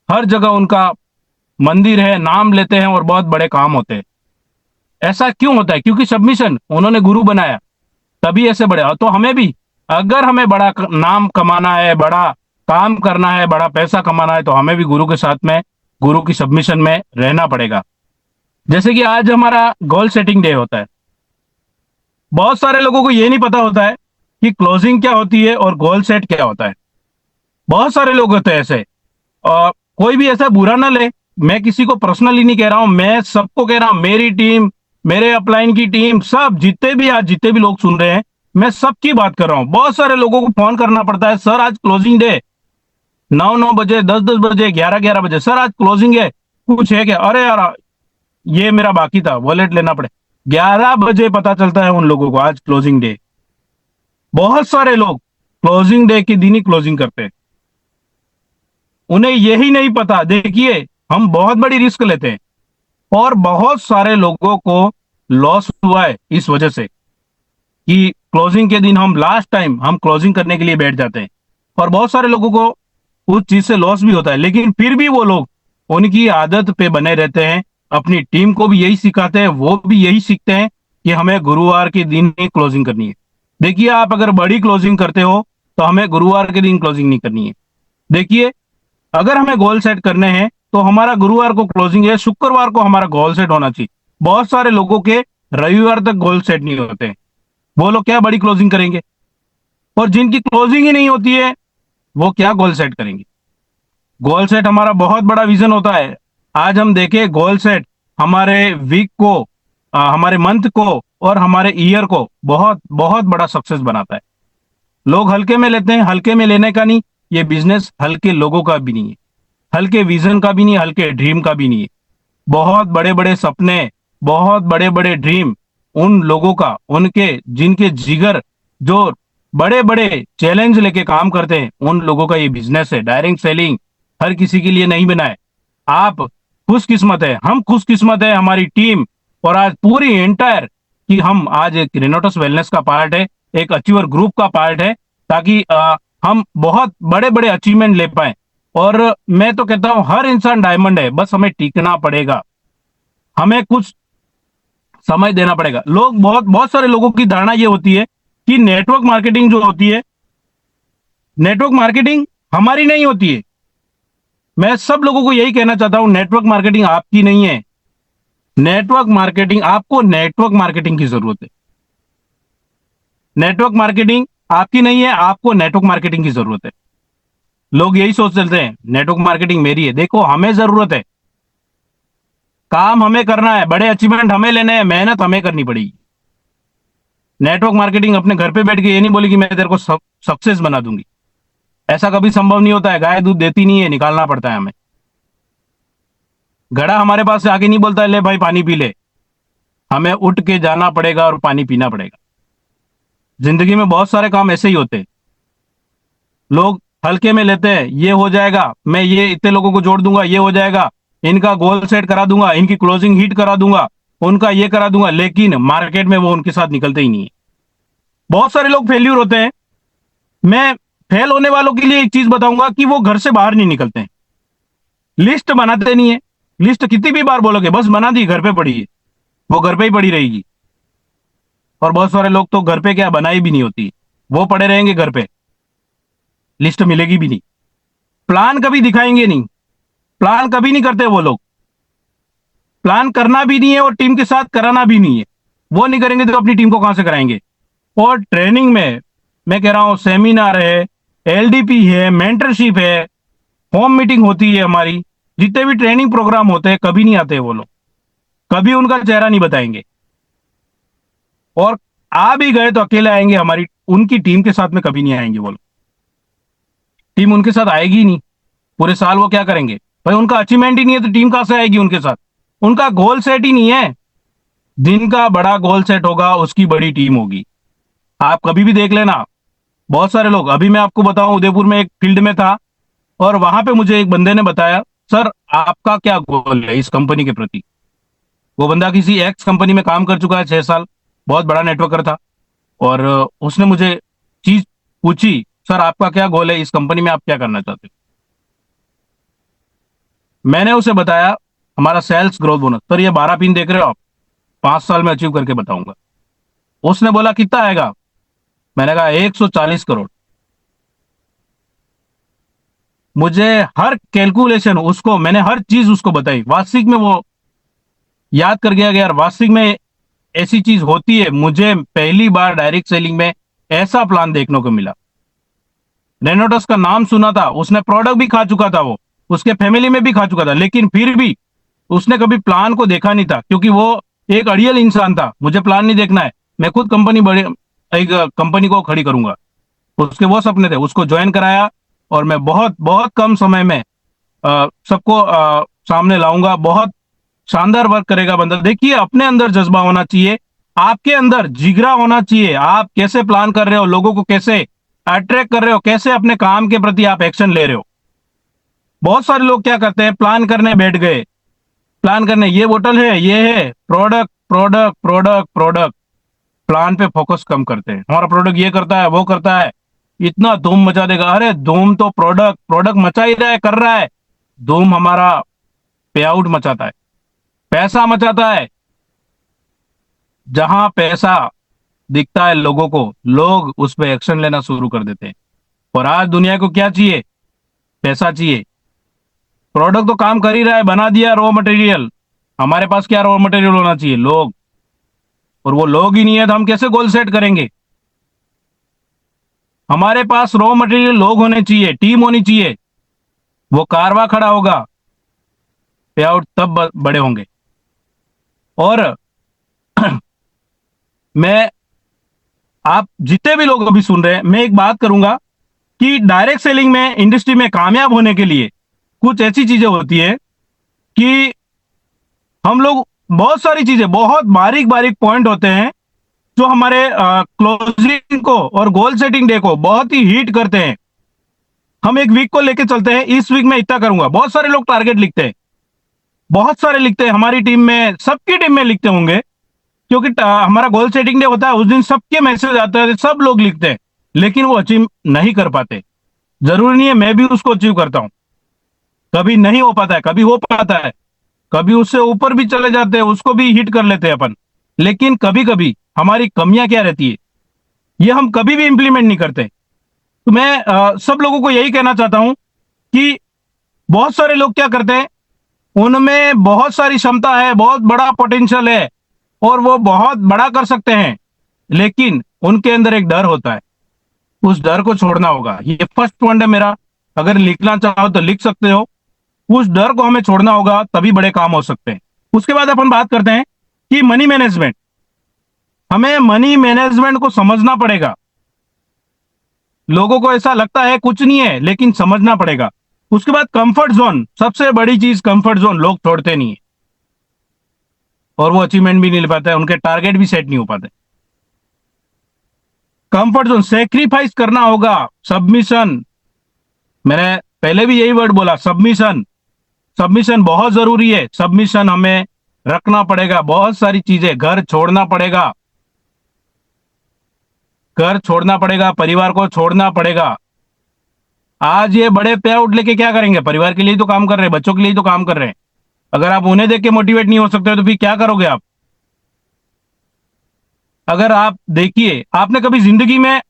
हर जगह उनका मंदिर है, नाम लेते हैं, और बहुत बड़े काम होते हैं। ऐसा क्यों होता है? क्योंकि सबमिशन, उन्होंने गुरु बनाया, तभी ऐसे बड़े। तो हमें भी, अगर हमें बड़ा नाम कमाना है, बड़ा काम करना है, बड़ा पैसा कमाना है, तो हमें भी गुरु के साथ में, गुरु की सबमिशन में रहना पड़ेगा। जैसे कि आज हमारा गोल सेटिंग डे होता है, बहुत सारे लोगों को ये नहीं पता होता है कि क्लोजिंग क्या होती है और गोल सेट क्या होता है। बहुत सारे लोग होते हैं ऐसे, और कोई भी ऐसा बुरा ना ले, मैं किसी को पर्सनली नहीं कह रहा हूं, मैं सबको कह रहा हूं, मेरी टीम, मेरे अपलाइन की टीम, सब जितने भी लोग सुन रहे हैं, मैं सबकी बात कर रहा हूं। बहुत सारे लोगों को फोन करना पड़ता है, सर आज क्लोजिंग डे, 9 बजे, 10 बजे, 11 बजे, सर आज क्लोजिंग है, कुछ है क्या? अरे यार ये मेरा बाकी था, वॉलेट लेना पड़े। 11 बजे पता चलता है उन लोगों को आज क्लोजिंग डे। बहुत सारे लोग क्लोजिंग डे के दिन ही क्लोजिंग करते हैं, उन्हें यही नहीं पता। देखिए हम बहुत बड़ी रिस्क लेते हैं, और बहुत सारे लोगों को लॉस हुआ है इस वजह से, कि क्लोजिंग के दिन हम लास्ट टाइम हम क्लोजिंग करने के लिए बैठ जाते हैं, और बहुत सारे लोगों को उस चीज से लॉस भी होता है। लेकिन फिर भी वो लोग उनकी आदत पे बने रहते हैं, अपनी टीम को भी यही सिखाते हैं, वो भी यही सीखते हैं कि हमें गुरुवार के दिन ही क्लोजिंग करनी है। देखिए आप अगर बड़ी क्लोजिंग करते हो तो हमें गुरुवार के दिन क्लोजिंग नहीं करनी है। देखिए अगर हमें गोल सेट करने हैं तो हमारा गुरुवार को क्लोजिंग है, शुक्रवार को हमारा गोल सेट होना चाहिए। बहुत सारे लोगों के रविवार तक गोल सेट नहीं होते हैं, वो लोग क्या बड़ी क्लोजिंग करेंगे। और जिनकी क्लोजिंग ही नहीं होती है वो क्या गोल सेट करेंगे? गोल सेट हमारा बहुत बड़ा विजन होता है। आज हम देखें गोल सेट हमारे वीक को, हमारे मंथ को और हमारे ईयर को बहुत बहुत बड़ा सक्सेस बनाता है। लोग हल्के में लेते हैं, हल्के में लेने का नहीं, ये बिजनेस हल्के लोगों का भी नहीं है, हल्के विजन का भी नहीं है, हल्के ड्रीम का भी नहीं है। बहुत बड़े बड़े सपने, बहुत बड़े बड़े ड्रीम उन लोगों का, उनके जिनके जिगर जो बड़े बड़े चैलेंज लेके काम करते हैं, उन लोगों का ये बिजनेस है। डायरेक्ट सेलिंग हर किसी के लिए नहीं बना है। आप खुशकिस्मत है, हम खुशकिस्मत है, हमारी टीम और आज पूरी एंटायर कि हम आज एक रेनोटस वेलनेस का पार्ट है, एक अचीवर ग्रुप का पार्ट है, ताकि हम बहुत बड़े बड़े अचीवमेंट ले पाए। और मैं तो कहता हूं हर इंसान डायमंड है, बस हमें टिकना पड़ेगा, हमें कुछ समय देना पड़ेगा। लोग बहुत बहुत सारे लोगों की धारणा ये होती है कि नेटवर्क मार्केटिंग जो होती है, नेटवर्क मार्केटिंग हमारी नहीं होती है। मैं सब लोगों को यही कहना चाहता हूं, नेटवर्क मार्केटिंग आपकी नहीं है। नेटवर्क मार्केटिंग, आपको नेटवर्क मार्केटिंग की जरूरत है। नेटवर्क मार्केटिंग आपकी नहीं है, आपको नेटवर्क मार्केटिंग की जरूरत है। लोग यही सोच चलते हैं नेटवर्क मार्केटिंग मेरी है। देखो, हमें जरूरत है, काम हमें करना है, बड़े अचीवमेंट हमें लेने हैं, मेहनत हमें करनी पड़ेगी। नेटवर्क मार्केटिंग अपने घर पे बैठ के ये नहीं बोली कि मैं तेरे को सक्सेस बना दूंगी, ऐसा कभी संभव नहीं होता है। गाय दूध देती नहीं है, निकालना पड़ता है हमें। घड़ा हमारे पास से आके नहीं बोलता है ले भाई पानी पी ले, हमें उठ के जाना पड़ेगा और पानी पीना पड़ेगा। जिंदगी में बहुत सारे काम ऐसे ही होते हैं, लोग हल्के में लेते हैं। ये हो जाएगा, मैं ये इतने लोगों को जोड़ दूंगा, ये हो जाएगा, इनका गोल सेट करा दूंगा, इनकी क्लोजिंग हिट करा दूंगा, उनका ये करा दूंगा, लेकिन मार्केट में वो उनके साथ निकलते ही नहीं है। बहुत सारे लोग फेल्यूर होते हैं। मैं फेल होने वालों के लिए एक चीज बताऊंगा कि वो घर से बाहर नहीं निकलते हैं, लिस्ट बनाते नहीं है। लिस्ट कितनी भी बार बोलोगे, बस बना दी, घर पे पड़ी है, वो घर पे ही पड़ी रहेगी। और बहुत सारे लोग तो घर पे क्या बनाई भी नहीं होती, वो पड़े रहेंगे घर पे, लिस्ट मिलेगी भी नहीं। प्लान कभी दिखाएंगे नहीं, प्लान कभी नहीं करते वो लोग। प्लान करना भी नहीं है और टीम के साथ कराना भी नहीं है। वो नहीं करेंगे तो अपनी टीम को कहां से कराएंगे? और ट्रेनिंग में मैं कह रहा हूं, सेमिनार है, एलडीपी है, मेंटरशिप है, होम मीटिंग होती है हमारी, जितने भी ट्रेनिंग प्रोग्राम होते हैं, कभी नहीं आते वो लोग, कभी उनका चेहरा नहीं बताएंगे। और आ भी गए तो अकेले आएंगे, हमारी उनकी टीम के साथ में कभी नहीं आएंगे वो लोग। टीम उनके साथ आएगी ही नहीं। पूरे साल वो क्या करेंगे भाई? उनका अचीवमेंट ही नहीं है तो टीम कहां से आएगी उनके साथ? उनका गोल सेट ही नहीं है। जिनका बड़ा गोल सेट होगा उसकी बड़ी टीम होगी। आप कभी भी देख लेना, बहुत सारे लोग, अभी मैं आपको बताऊं, उदयपुर में एक फील्ड में था और वहां पे मुझे एक बंदे ने बताया, सर आपका क्या गोल है इस कंपनी के प्रति? वो बंदा किसी एक्स कंपनी में काम कर चुका है 6 साल, बहुत बड़ा नेटवर्कर था। और उसने मुझे चीज पूछी, सर आपका क्या गोल है इस कंपनी में, आप क्या करना चाहते हो? मैंने उसे बताया हमारा सेल्स ग्रोथ बोनस। सर ये 12 पिन देख रहे हो आप, 5 साल में अचीव करके बताऊंगा। उसने बोला कितना आएगा? मैंने कहा 140 करोड़। मुझे हर कैलकुलेशन उसको, मैंने हर चीज उसको बताई। वास्तविक में वो याद कर गया कि यार वास्तविक में ऐसी चीज होती है। मुझे पहली बार डायरेक्ट सेलिंग में ऐसा प्लान देखने को मिला। रेनोटस का नाम सुना था, उसने प्रोडक्ट भी खा चुका था, वो उसके फैमिली में भी खा चुका था, लेकिन फिर भी उसने कभी प्लान को देखा नहीं था, क्योंकि वो एक अड़ियल इंसान था। मुझे प्लान नहीं देखना है, मैं खुद कंपनी बड़ी, एक कंपनी को खड़ी करूंगा। उसके वो सपने थे, उसको ज्वाइन कराया और मैं बहुत बहुत कम समय में सबको सामने लाऊंगा। बहुत शानदार वर्क करेगा बंदा। देखिए, अपने अंदर जज्बा होना चाहिए, आपके अंदर जिगरा होना चाहिए। आप कैसे प्लान कर रहे हो, लोगों को कैसे अट्रैक्ट कर रहे हो, कैसे अपने काम के प्रति आप एक्शन ले रहे हो। बहुत सारे लोग क्या करते हैं, प्लान करने बैठ गए, प्लान करने, ये बोतल है, ये है, product product product product, plan पे फोकस कम करते हैं। हमारा प्रोडक्ट ये करता है, वो करता है, इतना धूम मचा देगा। अरे धूम तो प्रोडक्ट प्रोडक्ट मचा ही रहा है, कर रहा है। धूम हमारा पे आउट मचाता है, पैसा मचाता है। जहां पैसा दिखता है लोगों को, लोग उस पर एक्शन लेना शुरू कर देते हैं। और आज दुनिया को क्या चाहिए? पैसा चाहिए। प्रोडक्ट तो काम कर ही रहा है, बना दिया रॉ मटेरियल। हमारे पास क्या रॉ मटेरियल होना चाहिए? लोग। और वो लोग ही नहीं है तो हम कैसे गोल सेट करेंगे? हमारे पास रॉ मटेरियल लोग होने चाहिए, टीम होनी चाहिए। वो कारवा खड़ा होगा, पे आउट तब बड़े होंगे। और मैं, आप जितने भी लोग अभी सुन रहे हैं, मैं एक बात करूंगा कि डायरेक्ट सेलिंग में, इंडस्ट्री में कामयाब होने के लिए कुछ ऐसी चीजें होती है कि हम लोग बहुत सारी चीजें, बहुत बारीक बारीक पॉइंट होते हैं जो हमारे क्लोजिंग को और गोल सेटिंग डे को बहुत ही हीट करते हैं। हम एक वीक को लेके चलते हैं, इस वीक में इतना करूंगा। बहुत सारे लोग टारगेट लिखते हैं, बहुत सारे लिखते हैं, हमारी टीम में, सबकी टीम में लिखते होंगे, क्योंकि हमारा गोल सेटिंग डे होता है, उस दिन सबके मैसेज आते हैं, सब लोग लिखते हैं, लेकिन वो अचीव नहीं कर पाते। जरूरी नहीं है मैं भी उसको अचीव करता हूं, कभी नहीं हो पाता है, कभी हो पाता है, कभी उससे ऊपर भी चले जाते हैं, उसको भी हिट कर लेते हैं अपन। लेकिन कभी कभी हमारी कमियां क्या रहती है, ये हम कभी भी इंप्लीमेंट नहीं करते। तो मैं सब लोगों को यही कहना चाहता हूं कि बहुत सारे लोग क्या करते हैं, उनमें बहुत सारी क्षमता है, बहुत बड़ा पोटेंशियल है, और वो बहुत बड़ा कर सकते हैं, लेकिन उनके अंदर एक डर होता है। उस डर को छोड़ना होगा। ये फर्स्ट पॉइंट है मेरा। अगर लिखना चाहो तो लिख सकते हो। उस डर को हमें छोड़ना होगा, तभी बड़े काम हो सकते हैं। उसके बाद अपन बात करते हैं कि मनी मैनेजमेंट। हमें मनी मैनेजमेंट को समझना पड़ेगा। लोगों को ऐसा लगता है कुछ नहीं है, लेकिन समझना पड़ेगा। उसके बाद कंफर्ट जोन, सबसे बड़ी चीज कंफर्ट जोन लोग छोड़ते नहीं है, और वो अचीवमेंट भी नहीं ले पाते, उनके टारगेट भी सेट नहीं हो पाते। कंफर्ट जोन, सेक्रीफाइस करना होगा, सबमिशन। मैंने पहले भी यही वर्ड बोला, सबमिशन। सबमिशन बहुत जरूरी है। सबमिशन हमें रखना पड़ेगा, बहुत सारी चीजें, घर छोड़ना पड़ेगा, घर छोड़ना पड़ेगा, परिवार को छोड़ना पड़ेगा। आज ये बड़े पे आउट लेके क्या करेंगे? परिवार के लिए तो काम कर रहे हैं, बच्चों के लिए तो काम कर रहे हैं। अगर आप उन्हें देख के मोटिवेट नहीं हो सकते तो फिर क्या करोगे आप? अगर आप देखिए, आपने कभी जिंदगी में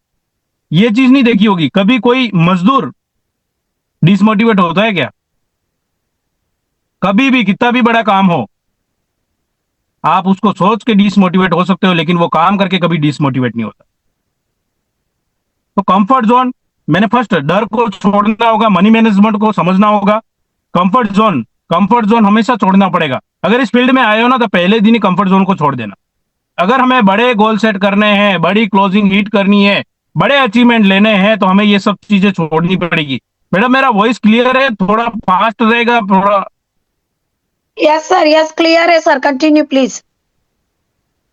ये चीज नहीं देखी होगी, कभी कोई मजदूर डिसमोटिवेट होता है क्या? कभी भी, कितना भी बड़ा काम हो, आप उसको सोच के डिसमोटिवेट हो सकते हो, लेकिन वो काम करके कभी डिसमोटिवेट नहीं होता। तो कंफर्ट जोन, मैंने फर्स्ट डर को छोड़ना होगा, मनी मैनेजमेंट को समझना होगा। कंफर्ट जोन, कंफर्ट जोन हमेशा छोड़ना पड़ेगा। अगर इस फील्ड में आए हो ना, तो पहले दिन ही कंफर्ट जोन को छोड़ देना। अगर हमें बड़े गोल सेट करने हैं, बड़ी क्लोजिंग हिट करनी है, बड़े अचीवमेंट लेने हैं, तो हमें ये सब चीजें छोड़नी पड़ेगी। मैडम मेरा वॉइस क्लियर है? थोड़ा फास्ट रहेगा, थोड़ा। यस सर, यस क्लियर है सर, कंटिन्यू प्लीज।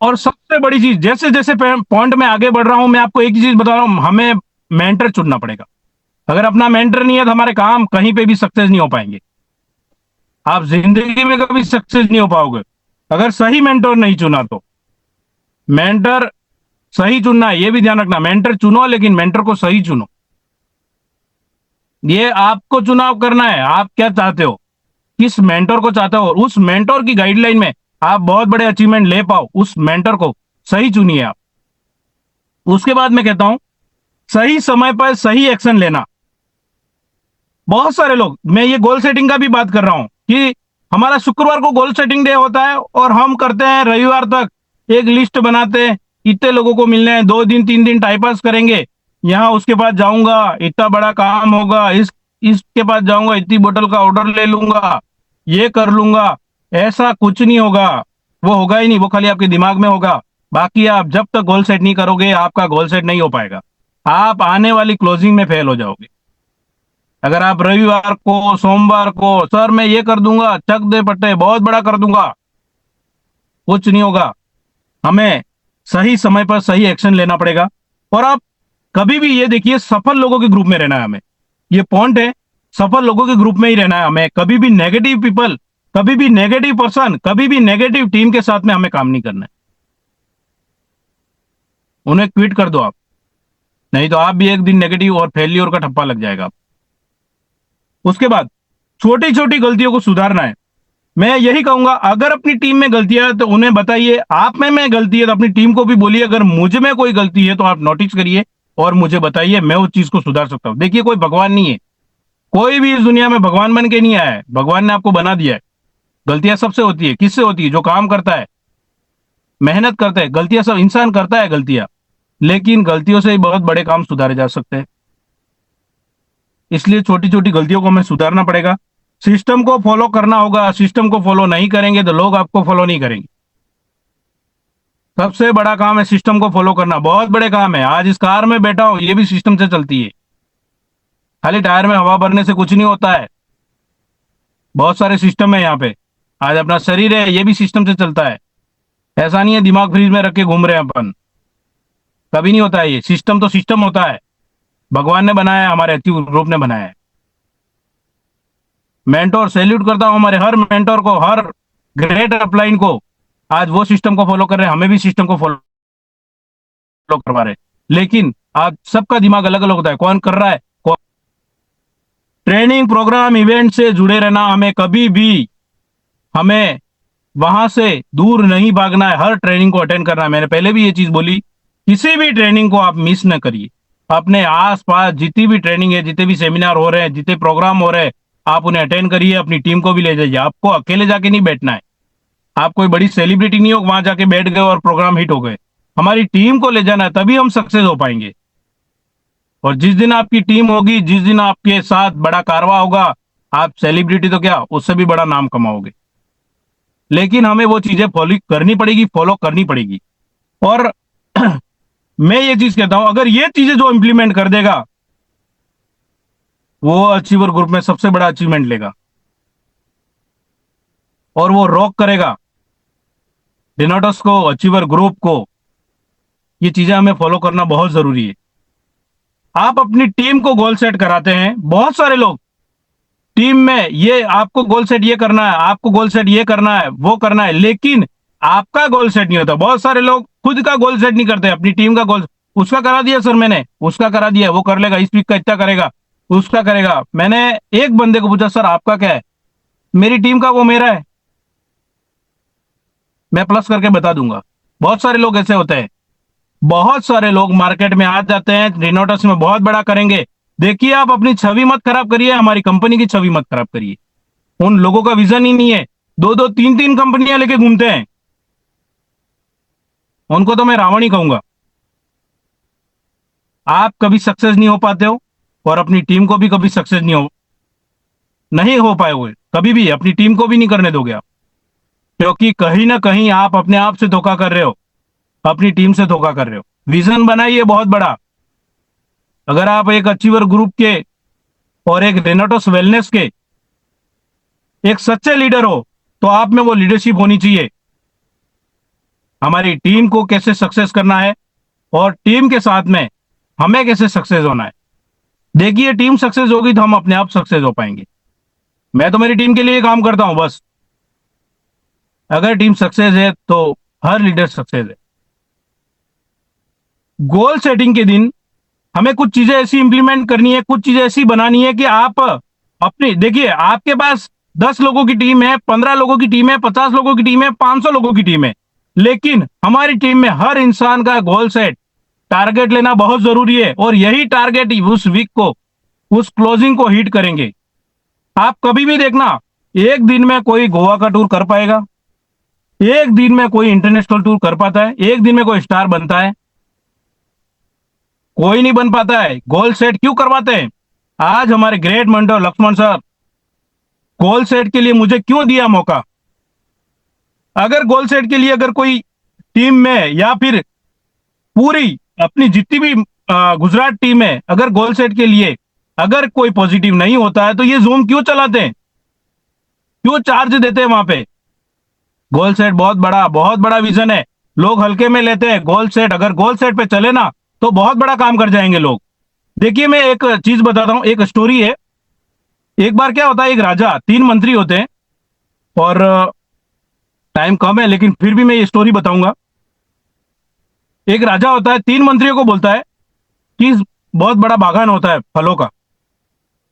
और सबसे बड़ी चीज, जैसे जैसे पॉइंट में आगे बढ़ रहा हूं, मैं आपको एक ही चीज बता रहा हूं, हमें मेंटर चुनना पड़ेगा। अगर अपना मेंटर नहीं है तो हमारे काम कहीं पे भी सक्सेस नहीं हो पाएंगे। आप जिंदगी में कभी सक्सेस नहीं हो पाओगे अगर सही मेंटर नहीं चुना तो। मेंटर सही चुनना है, ये भी ध्यान रखना। मेंटर चुनो, लेकिन मेंटर को सही चुनो। ये आपको चुनाव करना है, आप क्या चाहते हो, किस मेंटर को चाहते हो, और उस मेंटर की गाइडलाइन में आप बहुत बड़े अचीवमेंट ले पाओ, उस मेंटर को सही चुनिए आप। उसके बाद मैं कहता हूं, सही समय पर सही एक्शन लेना। बहुत सारे लोग, मैं ये गोल सेटिंग का भी बात कर रहा हूं कि हमारा शुक्रवार को गोल सेटिंग डे होता है, और हम करते हैं रविवार तक एक लिस्ट बनाते हैं, इतने लोगों को मिलने हैं, 2 दिन 3 दिन टाइम पास करेंगे, यहाँ उसके पास जाऊंगा, इतना बड़ा काम होगा, इसके पास जाऊंगा, इतनी बोतल का ऑर्डर ले लूंगा, ये कर लूंगा। ऐसा कुछ नहीं होगा, वो होगा ही नहीं, वो खाली आपके दिमाग में होगा। बाकी आप जब तक गोल सेट नहीं करोगे, आपका गोल सेट नहीं हो पाएगा। आप आने वाली क्लोजिंग में फेल हो जाओगे। अगर आप रविवार को, सोमवार को, सर मैं ये कर दूंगा, चक दे पट्टे, बहुत बड़ा कर दूंगा, कुछ नहीं होगा। हमें सही समय पर सही एक्शन लेना पड़ेगा। और आप कभी भी ये देखिए, सफल लोगों के ग्रुप में रहना है हमें। ये पॉइंट है, सफल लोगों के ग्रुप में ही रहना है हमें। कभी भी नेगेटिव पीपल, कभी भी नेगेटिव पर्सन, कभी भी नेगेटिव टीम के साथ में हमें काम नहीं करना है। उन्हें क्विट कर दो आप, नहीं तो आप भी एक दिन नेगेटिव और फेल्योर का ठप्पा लग जाएगा। उसके बाद छोटी छोटी गलतियों को सुधारना है। मैं यही कहूंगा, अगर अपनी टीम में गलतियां है तो उन्हें बताइए। आप में गलती है तो अपनी टीम को भी बोलिए, अगर मुझ में कोई गलती है तो आप नोटिस करिए और मुझे बताइए, मैं उस चीज को सुधार सकता हूं। देखिए, कोई भगवान नहीं है, कोई भी इस दुनिया में भगवान बन के नहीं आया है। भगवान ने आपको बना दिया है। गलतियां सबसे होती है। किससे होती है? जो काम करता है, मेहनत करता है। गलतियां सब इंसान करता है, गलतियां। लेकिन गलतियों से ही बहुत बड़े काम सुधारे जा सकते हैं। इसलिए छोटी छोटी गलतियों को हमें सुधारना पड़ेगा, सिस्टम को फॉलो करना होगा। सिस्टम को फॉलो नहीं करेंगे तो लोग आपको फॉलो नहीं करेंगे। सबसे बड़ा काम है सिस्टम को फॉलो करना, बहुत बड़े काम है। आज इस कार में बैठा हूं, ये भी सिस्टम से चलती है। खाली टायर में हवा भरने से कुछ नहीं होता है, बहुत सारे सिस्टम है यहाँ पे। आज अपना शरीर है, ये भी सिस्टम से चलता है। ऐसा नहीं है दिमाग फ्रीज में रख के घूम रहे हैं अपन, कभी नहीं होता है। ये सिस्टम तो सिस्टम होता है, भगवान ने बनाया है, हमारे अति रूप ने बनाया है। मेंटोर, सैल्यूट करता हूं हमारे हर मेंटोर को, हर ग्रेट अपलाइन को। आज वो सिस्टम को फॉलो कर रहे हैं, हमें भी सिस्टम को फॉलो करवा रहे हैं। लेकिन आज सबका दिमाग अलग अलग होता है, कौन कर रहा है। ट्रेनिंग प्रोग्राम इवेंट से जुड़े रहना, हमें कभी भी हमें वहां से दूर नहीं भागना है, हर ट्रेनिंग को अटेंड करना है। मैंने पहले भी ये चीज बोली, किसी भी ट्रेनिंग को आप मिस न करिए। अपने आसपास जितनी भी ट्रेनिंग है, जितने भी सेमिनार हो रहे हैं, जितने प्रोग्राम हो रहे हैं, आप उन्हें अटेंड करिए, अपनी टीम को भी ले जाइए। आपको अकेले जाके नहीं बैठना है। आप कोई बड़ी सेलिब्रिटी नहीं हो, वहां जाके बैठ गए और प्रोग्राम हिट हो गए। हमारी टीम को ले जाना है, तभी हम सक्सेस हो पाएंगे। और जिस दिन आपकी टीम होगी, जिस दिन आपके साथ बड़ा कारवा होगा, आप सेलिब्रिटी तो क्या, उससे भी बड़ा नाम कमाओगे। लेकिन हमें वो चीजें फॉलो करनी पड़ेगी, फॉलो करनी पड़ेगी। और मैं ये चीज कहता हूं, अगर ये चीजें जो इंप्लीमेंट कर देगा, वो अचीवर ग्रुप में सबसे बड़ा अचीवमेंट लेगा और वो रॉक करेगा डिनोटस को, अचीवर ग्रुप को। ये चीजें हमें फॉलो करना बहुत जरूरी है। आप अपनी टीम को गोल सेट कराते हैं, बहुत सारे लोग टीम में, ये आपको गोल सेट ये करना है, आपको गोल सेट ये करना है, वो करना है, लेकिन आपका गोल सेट नहीं होता। बहुत सारे लोग खुद का गोल सेट नहीं करते, अपनी टीम का गोल। उसका करा दिया सर मैंने, उसका करा दिया, वो कर लेगा, इस वीक का इतना करेगा, उसका करेगा। मैंने एक बंदे को पूछा, सर आपका क्या है। मेरी टीम का वो मेरा है, मैं प्लस करके बता दूंगा। बहुत सारे लोग ऐसे होते हैं। बहुत सारे लोग मार्केट में आ जाते हैं, रिनोटस में बहुत बड़ा करेंगे। देखिए, आप अपनी छवि मत खराब करिए, हमारी कंपनी की छवि मत खराब करिए। उन लोगों का विजन ही नहीं है, दो दो तीन तीन कंपनियां लेके घूमते हैं, उनको तो मैं रावण ही कहूंगा। आप कभी सक्सेस नहीं हो पाते हो और अपनी टीम को भी कभी सक्सेस नहीं हो पाए, कभी भी अपनी टीम को भी नहीं करने दोगे आप। क्योंकि कहीं ना कहीं आप अपने आप से धोखा कर रहे हो, अपनी टीम से धोखा कर रहे हो। विजन बनाइए बहुत बड़ा। अगर आप एक अचीवर ग्रुप के और एक रेनाटोस वेलनेस के एक सच्चे लीडर हो, तो आप में वो लीडरशिप होनी चाहिए। हमारी टीम को कैसे सक्सेस करना है और टीम के साथ में हमें कैसे सक्सेस होना है। देखिए, टीम सक्सेस होगी तो हम अपने आप सक्सेस हो पाएंगे। मैं तो मेरी टीम के लिए काम करता हूं बस। अगर टीम सक्सेस है तो हर लीडर सक्सेस है। गोल सेटिंग के दिन हमें कुछ चीजें ऐसी इंप्लीमेंट करनी है, कुछ चीजें ऐसी बनानी है कि आप अपनी, देखिए आपके पास 10 लोगों की टीम है, 15 लोगों की टीम है, 50 लोगों की टीम है, 500 लोगों की टीम है, लेकिन हमारी टीम में हर इंसान का गोल सेट, टारगेट लेना बहुत जरूरी है। और यही टारगेट उस वीक को, उस क्लोजिंग को हिट करेंगे। आप कभी भी देखना, एक दिन में कोई गोवा का टूर कर पाएगा, एक दिन में कोई इंटरनेशनल टूर कर पाता है, एक दिन में कोई स्टार बनता है? कोई नहीं बन पाता है। गोल सेट क्यों करवाते हैं? आज हमारे great mentor Laxman sir goal set के लिए मुझे क्यों दिया मौका? अगर गोल सेट के लिए अगर कोई टीम में या फिर पूरी अपनी जितनी भी गुजरात टीम है, अगर गोल सेट के लिए अगर कोई पॉजिटिव नहीं होता है तो ये जूम क्यों चलाते हैं, क्यों चार्ज देते हैं वहां पे? गोल सेट बहुत बड़ा विजन है, लोग हल्के में लेते हैं। गोल सेट, अगर गोल सेट पे चले ना तो बहुत बड़ा काम कर जाएंगे लोग। देखिए, मैं एक चीज बताता हूं, एक स्टोरी है। एक बार क्या होता है, एक राजा, 3 मंत्री होते हैं, और टाइम कम है लेकिन फिर भी मैं ये स्टोरी बताऊंगा। एक राजा होता है, 3 मंत्रियों को बोलता है कि बहुत बड़ा बागान होता है फलों का,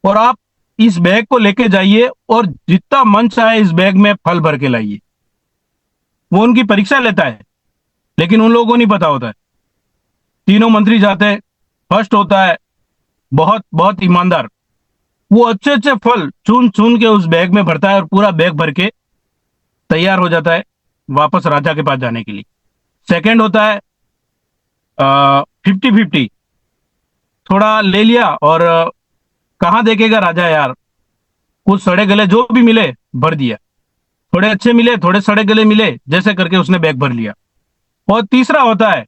और आप इस बैग को लेके जाइए और जितना मन चाहे इस बैग में फल भर के लाइए। वो उनकी परीक्षा लेता है, लेकिन उन लोगों को नहीं पता होता है। तीनों मंत्री जाते हैं, फर्स्ट होता है बहुत बहुत ईमानदार, वो अच्छे अच्छे फल चुन चुन के उस बैग में भरता है और पूरा बैग भर के तैयार हो जाता है वापस राजा के पास जाने के लिए। सेकंड होता है 50-50 थोड़ा ले लिया और कहाँ देखेगा राजा यार, कुछ सड़े गले जो भी मिले भर दिया, थोड़े अच्छे मिले थोड़े सड़े गले मिले, जैसे करके उसने बैग भर लिया। और तीसरा होता है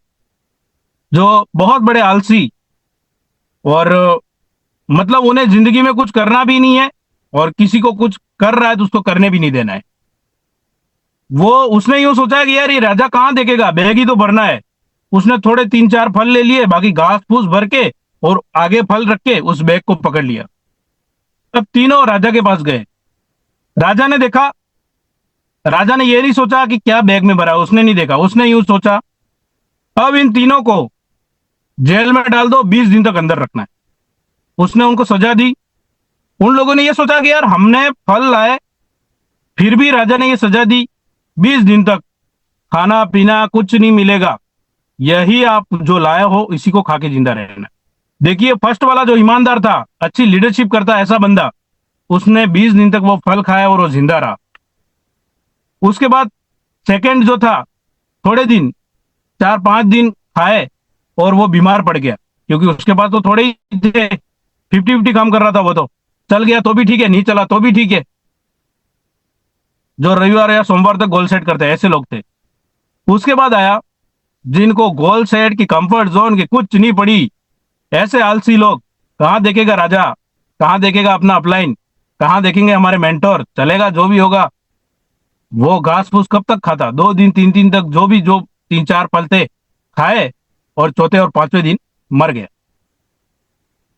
जो बहुत बड़े आलसी और मतलब उन्हें जिंदगी में कुछ करना भी नहीं है और किसी को कुछ कर रहा है तो उसको करने भी नहीं देना है। वो उसने यूं सोचा है कि यार ये राजा कहाँ देखेगा, बैग ही तो भरना है। उसने थोड़े 3-4 फल ले लिए, बाकी घास फूस भर के और आगे फल रख के उस बैग को पकड़ लिया। तब तीनों राजा के पास गए। राजा ने देखा, राजा ने ये नहीं सोचा कि क्या बैग में भरा है, उसने नहीं देखा, उसने यूं सोचा अब इन तीनों को जेल में डाल दो, 20 दिन तक अंदर रखना है। उसने उनको सजा दी। उन लोगों ने ये सोचा कि यार हमने फल लाए, फिर भी राजा ने ये सजा दी, 20 दिन तक खाना पीना कुछ नहीं मिलेगा, यही आप जो लाए हो इसी को खा के जिंदा रहना। देखिए फर्स्ट वाला जो ईमानदार था, अच्छी लीडरशिप करता ऐसा बंदा, उसने 20 दिन तक वो फल खाया और वो जिंदा रहा। उसके बाद सेकंड जो था, थोड़े दिन 4-5 दिन खाए और वो बीमार पड़ गया, क्योंकि उसके पास तो थोड़े ही थे, 50-50 काम कर रहा था। वो तो चल गया तो भी ठीक है, नहीं चला तो भी ठीक है। जो रविवार या सोमवार तक गोल सेट करते हैं ऐसे लोग थे। उसके बाद आया जिनको गोल सेट की कंफर्ट जोन की कुछ नहीं पड़ी, ऐसे आलसी लोग। कहां देखेगा राजा, कहां देखेगा अपना अपलाइन, कहां देखेंगे हमारे मेंटोर, चलेगा जो भी होगा। वो घास फूस कब तक खाता, 2 दिन 3 दिन तक जो भी जो 3-4 फल थे खाए और चौथे और पांचवें दिन मर गया।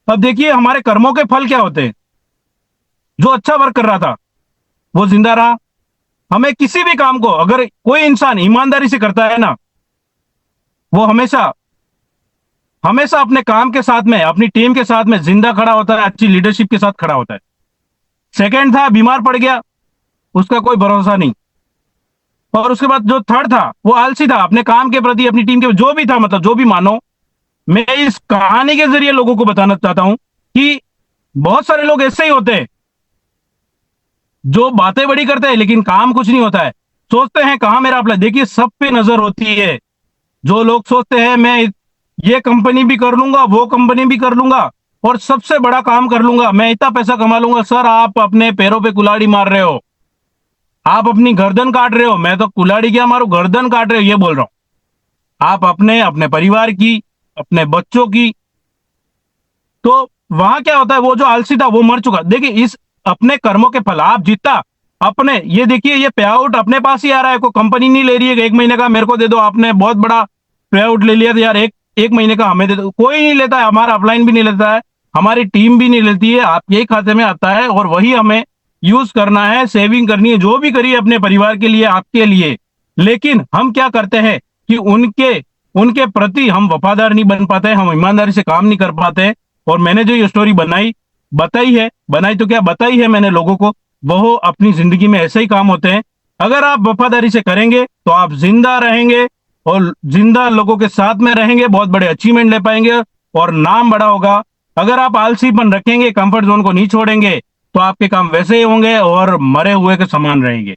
अब देखिए हमारे कर्मों के फल क्या होते हैं। जो अच्छा वर्क कर रहा था वो जिंदा रहा। हमें किसी भी काम को अगर कोई इंसान ईमानदारी से करता है ना, वो हमेशा हमेशा अपने काम के साथ में अपनी टीम के साथ में जिंदा खड़ा होता है, अच्छी लीडरशिप के साथ खड़ा होता है। सेकंड था बीमार पड़ गया, उसका कोई भरोसा नहीं। और उसके बाद जो थर्ड था वो आलसी था अपने काम के प्रति, अपनी टीम के जो भी था, मतलब जो भी मानो। मैं इस कहानी के जरिए लोगों को बताना चाहता हूं कि बहुत सारे लोग ऐसे ही होते हैं जो बातें बड़ी करते हैं लेकिन काम कुछ नहीं होता है। सोचते हैं कहां मेरा अप्लाई, देखिए सब पे नजर होती है। जो लोग सोचते हैं मैं ये कंपनी भी कर लूंगा, वो कंपनी भी कर लूंगा और सबसे बड़ा काम कर लूंगा, मैं इतना पैसा कमा लूंगा। सर आप अपने पैरों पे कुल्हाड़ी मार रहे हो, आप अपनी गर्दन काट रहे हो। मैं तो कुल्हाड़ी क्या मारू, गर्दन काट रहे हो ये बोल रहा हूं। आप अपने अपने परिवार की, अपने बच्चों की। तो वहां क्या होता है, वो जो आलसी था वो मर चुका। देखिए इस अपने कर्मों के फल आप जितना अपने, ये देखिए ये पे आउट अपने पास ही आ रहा है, कोई कंपनी नहीं ले रही है कि 1 महीने का मेरे को दे दो, आपने बहुत बड़ा पे आउट ले लिया तो यार एक महीने का हमें दे दो। कोई नहीं लेता है, हमारा अपलाइन भी नहीं लेता है, हमारी टीम भी नहीं लेती है। आपके ही खाते में आता है और वही हमें यूज करना है, सेविंग करनी है, जो भी करिए अपने परिवार के लिए, आपके लिए। लेकिन हम क्या करते हैं कि उनके उनके प्रति हम वफादार नहीं बन पाते, हम ईमानदारी से काम नहीं कर पाते। और मैंने जो ये स्टोरी बनाई तो क्या बताई है मैंने लोगों को, वो अपनी जिंदगी में ऐसे ही काम होते हैं। अगर आप वफादारी से करेंगे तो आप जिंदा रहेंगे और जिंदा लोगों के साथ में रहेंगे, बहुत बड़े अचीवमेंट ले पाएंगे और नाम बड़ा होगा। अगर आप आलसीपन रखेंगे, कंफर्ट जोन को नहीं छोड़ेंगे, तो आपके काम वैसे ही होंगे और मरे हुए के समान रहेंगे।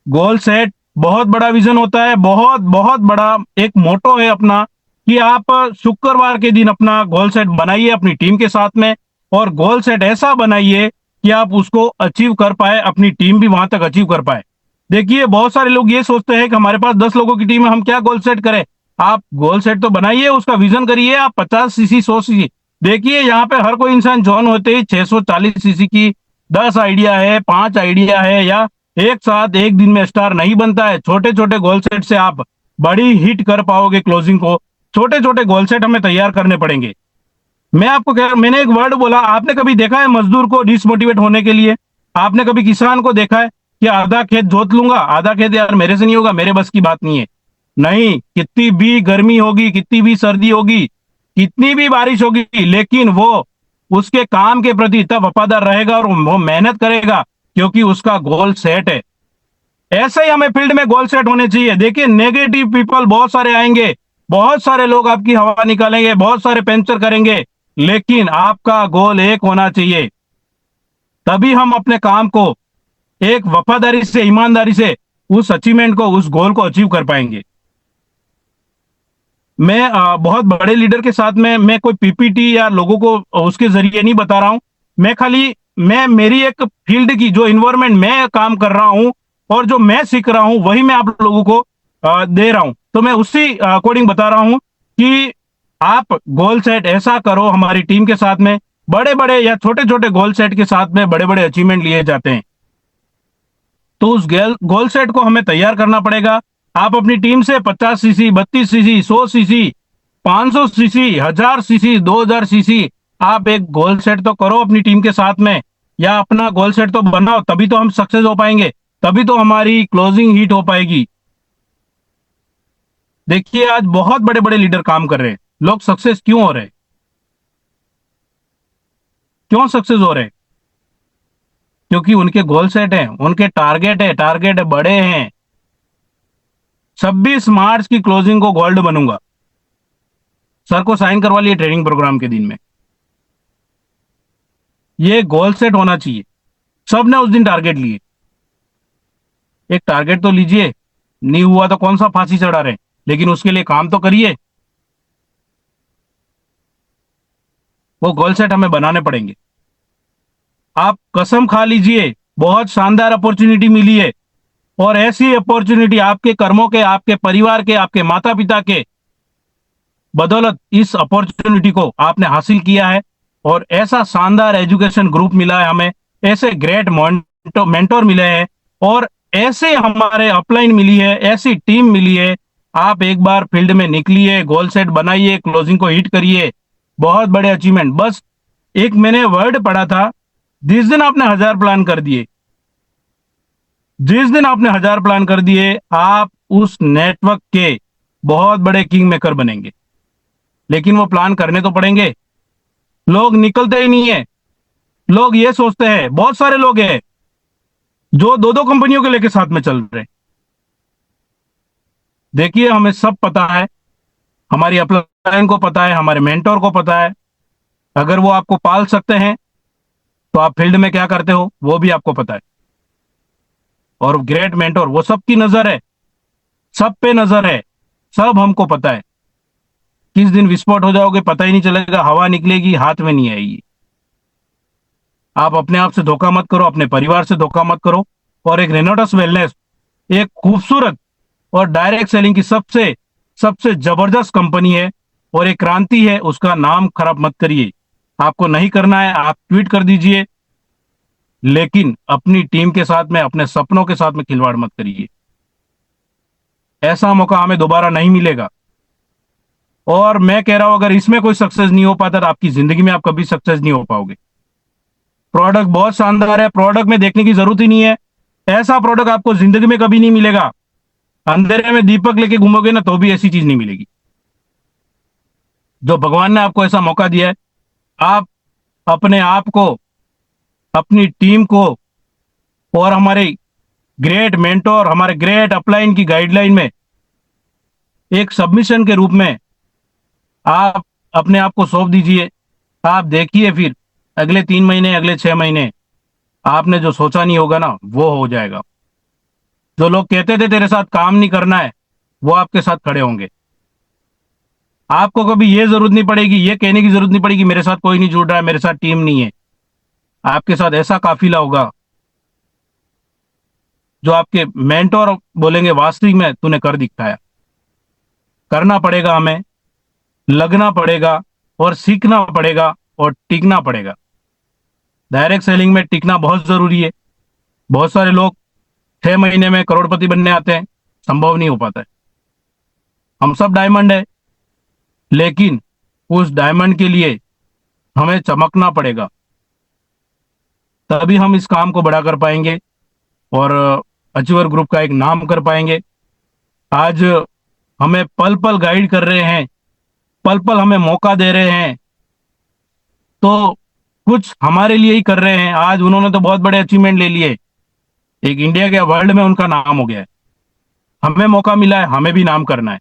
गोल सेट बहुत बड़ा विजन होता है, बहुत बहुत बड़ा एक मोटो है अपना कि आप शुक्रवार के दिन अपना गोल सेट बनाइए अपनी टीम के साथ में, और गोल सेट ऐसा बनाइए कि आप उसको अचीव कर पाए, अपनी टीम भी वहां तक अचीव कर पाए। देखिए बहुत सारे लोग ये सोचते हैं कि हमारे पास 10 लोगों की टीम है, हम क्या गोल सेट करें। आप गोल सेट तो बनाइए, उसका विजन करिए, आप 50 सीसी 100 सीसी। देखिए यहाँ पे हर कोई इंसान जॉन होते ही 640 सीसी की 10 आइडिया है, 5 आइडिया है, या एक साथ एक दिन में स्टार नहीं बनता है। छोटे छोटे गोल सेट से आप बड़ी हिट कर पाओगे क्लोजिंग को। छोटे छोटे गोल सेट हमें तैयार करने पड़ेंगे। मैं आपको कह, मैंने एक वर्ड बोला, आपने कभी देखा है मजदूर को डिसमोटिवेट होने के लिए? आपने कभी किसान को देखा है कि आधा खेत जोत लूंगा, आधा खेत यार मेरे से नहीं होगा, मेरे बस की बात नहीं है? नहीं, कितनी भी गर्मी होगी, कितनी भी सर्दी होगी, कितनी भी बारिश होगी, लेकिन वो उसके काम के प्रति इतना वफादार रहेगा और वो मेहनत करेगा क्योंकि उसका गोल सेट है। ऐसे ही हमें फील्ड में गोल सेट होने चाहिए। देखिए नेगेटिव पीपल बहुत सारे आएंगे, बहुत सारे लोग आपकी हवा निकालेंगे, बहुत सारे पंचर करेंगे, लेकिन आपका गोल एक होना चाहिए। तभी हम अपने काम को एक वफादारी से, ईमानदारी से उस अचीवमेंट को, उस गोल को अचीव कर पाएंगे। मैं बहुत बड़े लीडर के साथ में मैं कोई पीपीटी या लोगों को उसके जरिए नहीं बता रहा हूं। मैं खाली मैं मेरी एक फील्ड की जो इन्वायरमेंट मैं काम कर रहा हूं और जो मैं सीख रहा हूं वही मैं आप लोगों को दे रहा हूं। तो मैं उसी अकॉर्डिंग बता रहा हूं कि आप गोल सेट ऐसा करो हमारी टीम के साथ में, बड़े बड़े या छोटे छोटे गोल सेट के साथ में बड़े बड़े अचीवमेंट लिए जाते हैं। तो उस गोल सेट को हमें तैयार करना पड़ेगा। आप अपनी टीम से 50 CC, 32 CC, 100 CC, 500 CC, 1000 CC, 2000 CC, आप एक गोल सेट तो करो अपनी टीम के साथ में, या अपना गोल सेट तो बनाओ, तभी तो हम सक्सेस हो पाएंगे, तभी तो हमारी क्लोजिंग हिट हो पाएगी। देखिए आज बहुत बड़े बड़े लीडर काम कर रहे हैं, लोग सक्सेस क्यों हो रहे हैं? क्यों सक्सेस हो रहे हैं? क्योंकि उनके गोल सेट हैं, उनके टारगेट है, बड़े हैं। 26 मार्च की क्लोजिंग को गोल्ड बनूंगा, सर को साइन करवा लिए ट्रेनिंग प्रोग्राम के दिन में। ये गोल सेट होना चाहिए। सबने उस दिन टारगेट लिए, एक टारगेट तो लीजिए, नहीं हुआ तो कौन सा फांसी चढ़ा रहे हैं, लेकिन उसके लिए काम तो करिए। वो गोल सेट हमें बनाने पड़ेंगे। आप कसम खा लीजिए, बहुत शानदार अपॉर्चुनिटी मिली है, और ऐसी अपॉर्चुनिटी आपके कर्मों के, आपके परिवार के, आपके माता पिता के बदौलत इस अपॉर्चुनिटी को आपने हासिल किया है। और ऐसा शानदार एजुकेशन ग्रुप मिला है हमें, ऐसे ग्रेट मेंटोर मिले हैं, और ऐसे हमारे अपलाइन मिली है, ऐसी टीम मिली है। आप एक बार फील्ड में निकलिए, गोल सेट बनाइए, क्लोजिंग को हिट करिए, बहुत बड़े अचीवमेंट। बस एक मैंने वर्ड पढ़ा था, जिस दिन आपने 1000 प्लान कर दिए, जिस दिन आपने 1000 प्लान कर दिए, आप उस नेटवर्क के बहुत बड़े किंग मेकर बनेंगे। लेकिन वो प्लान करने तो पड़ेंगे। लोग निकलते ही नहीं है। लोग ये सोचते हैं, बहुत सारे लोग हैं जो दो दो कंपनियों के लेके साथ में चल रहे हैं। देखिए हमें सब पता है, हमारी अपलाइन को पता है, हमारे मेंटोर को पता है। अगर वो आपको पाल सकते हैं तो आप फील्ड में क्या करते हो वो भी आपको पता है। और ग्रेट मेंटोर वो सबकी नजर है, सब पे नजर है, सब हमको पता है। किस दिन विस्फोट हो जाओगे पता ही नहीं चलेगा, हवा निकलेगी हाथ में नहीं आएगी। आप अपने आप से धोखा मत करो, अपने परिवार से धोखा मत करो। और एक रेनोटस वेलनेस एक खूबसूरत और डायरेक्ट सेलिंग की सबसे सबसे जबरदस्त कंपनी है, और एक क्रांति है, उसका नाम खराब मत करिए। आपको नहीं करना है, आप ट्वीट कर दीजिए, लेकिन अपनी टीम के साथ में, अपने सपनों के साथ में खिलवाड़ मत करिए। ऐसा मौका हमें दोबारा नहीं मिलेगा। और मैं कह रहा हूं, अगर इसमें कोई सक्सेस नहीं हो पाता तो आपकी जिंदगी में आप कभी सक्सेस नहीं हो पाओगे। प्रोडक्ट बहुत शानदार है, प्रोडक्ट में देखने की जरूरत ही नहीं है। ऐसा प्रोडक्ट आपको जिंदगी में कभी नहीं मिलेगा। अंधेरे में दीपक लेके घूमोगे ना तो भी ऐसी चीज नहीं मिलेगी। जो भगवान ने आपको ऐसा मौका दिया है, आप अपने आप को, अपनी टीम को, और हमारे ग्रेट मेंटोर, हमारे ग्रेट अपलाइन की गाइडलाइन में एक सबमिशन के रूप में आप अपने आप को सौंप दीजिए। आप देखिए फिर अगले 3 महीने, अगले 6 महीने आपने जो सोचा नहीं होगा ना वो हो जाएगा। जो लोग कहते थे तेरे साथ काम नहीं करना है, वो आपके साथ खड़े होंगे। आपको कभी ये जरूरत नहीं पड़ेगी, ये कहने की जरूरत नहीं पड़ेगी मेरे साथ कोई नहीं जुड़ रहा है, मेरे साथ टीम नहीं है। आपके साथ ऐसा काफिला होगा जो आपके मेंटोर बोलेंगे वास्तविक में तूने कर दिखाया। करना पड़ेगा, हमें लगना पड़ेगा, और सीखना पड़ेगा, और टिकना पड़ेगा। डायरेक्ट सेलिंग में टिकना बहुत जरूरी है। बहुत सारे लोग 6 महीने में करोड़पति बनने आते हैं, संभव नहीं हो पाता है। हम सब डायमंड है, लेकिन उस डायमंड के लिए हमें चमकना पड़ेगा, तभी हम इस काम को बड़ा कर पाएंगे और अचीवर ग्रुप का एक नाम कर पाएंगे। आज हमें पल पल गाइड कर रहे हैं, पल पल हमें मौका दे रहे हैं, तो कुछ हमारे लिए ही कर रहे हैं। आज उन्होंने तो बहुत बड़े अचीवमेंट ले लिए, एक इंडिया के वर्ल्ड में उनका नाम हो गया है। हमें मौका मिला है, हमें भी नाम करना है।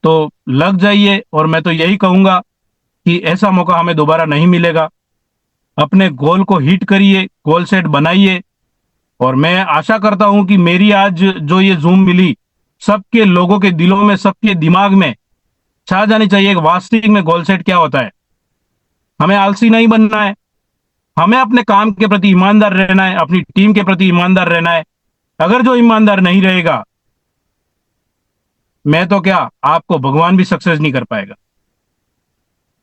तो लग जाइए, और मैं तो यही कहूंगा कि ऐसा मौका हमें दोबारा नहीं मिलेगा। अपने गोल को हिट करिए, गोल सेट बनाइए। और मैं आशा करता हूं कि मेरी आज जो ये जूम मिली, सबके लोगों के दिलों में, सबके दिमाग में छा जानी चाहिए कि वास्तविक में गोल सेट क्या होता है। हमें आलसी नहीं बनना है, हमें अपने काम के प्रति ईमानदार रहना है, अपनी टीम के प्रति ईमानदार रहना है। अगर जो ईमानदार नहीं रहेगा, मैं तो क्या, आपको भगवान भी सक्सेस नहीं कर पाएगा।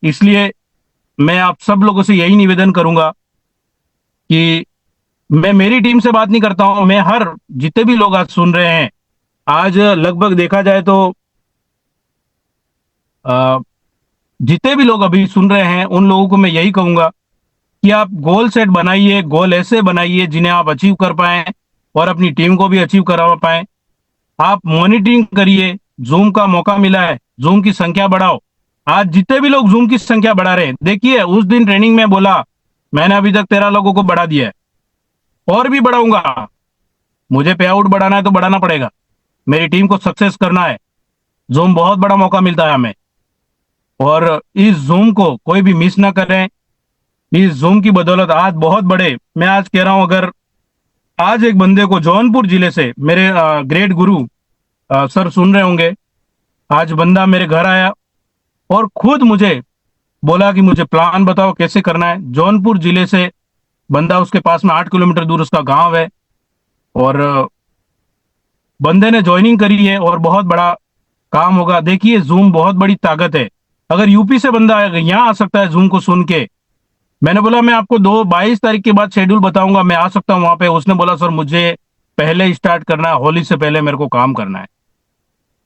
इसलिए मैं आप सब लोगों से यही निवेदन करूंगा कि मैं मेरी टीम से बात नहीं करता हूं, मैं हर जितने भी लोग आज सुन रहे हैं, आज लगभग देखा जाए तो अ, जितने भी लोग अभी सुन रहे हैं उन लोगों को मैं यही कहूंगा कि आप गोल सेट बनाइए, गोल ऐसे बनाइए जिन्हें आप अचीव कर पाए और अपनी टीम को भी अचीव करा पाए। आप मॉनिटरिंग करिए, जूम का मौका मिला है, जूम की संख्या बढ़ाओ। आज जितने भी लोग जूम की संख्या बढ़ा रहे हैं, देखिए उस दिन ट्रेनिंग में बोला मैंने अभी तक 13 लोगों को बढ़ा दिया है और भी बढ़ाऊंगा। मुझे पे आउट बढ़ाना है तो बढ़ाना पड़ेगा, मेरी टीम को सक्सेस करना है। जूम बहुत बड़ा मौका मिलता है हमें, और इस जूम को कोई भी मिस ना करें। इस जूम की बदौलत आज बहुत बड़े, मैं आज कह रहा हूं, अगर आज एक बंदे को जौनपुर जिले से मेरे ग्रेट गुरु सर सुन रहे होंगे, आज बंदा मेरे घर आया और खुद मुझे बोला कि मुझे प्लान बताओ कैसे करना है। जौनपुर जिले से बंदा, उसके पास में 8 किलोमीटर दूर उसका गांव है, और बंदे ने ज्वाइनिंग करी है और बहुत बड़ा काम होगा। देखिए जूम बहुत बड़ी ताकत है। अगर यूपी से बंदा यहाँ आ सकता है जूम को सुन के, मैंने बोला मैं आपको 22 तारीख के बाद शेड्यूल बताऊंगा, मैं आ सकता हूँ वहां पे। उसने बोला सर मुझे पहले स्टार्ट करना है, होली से पहले मेरे को काम करना है।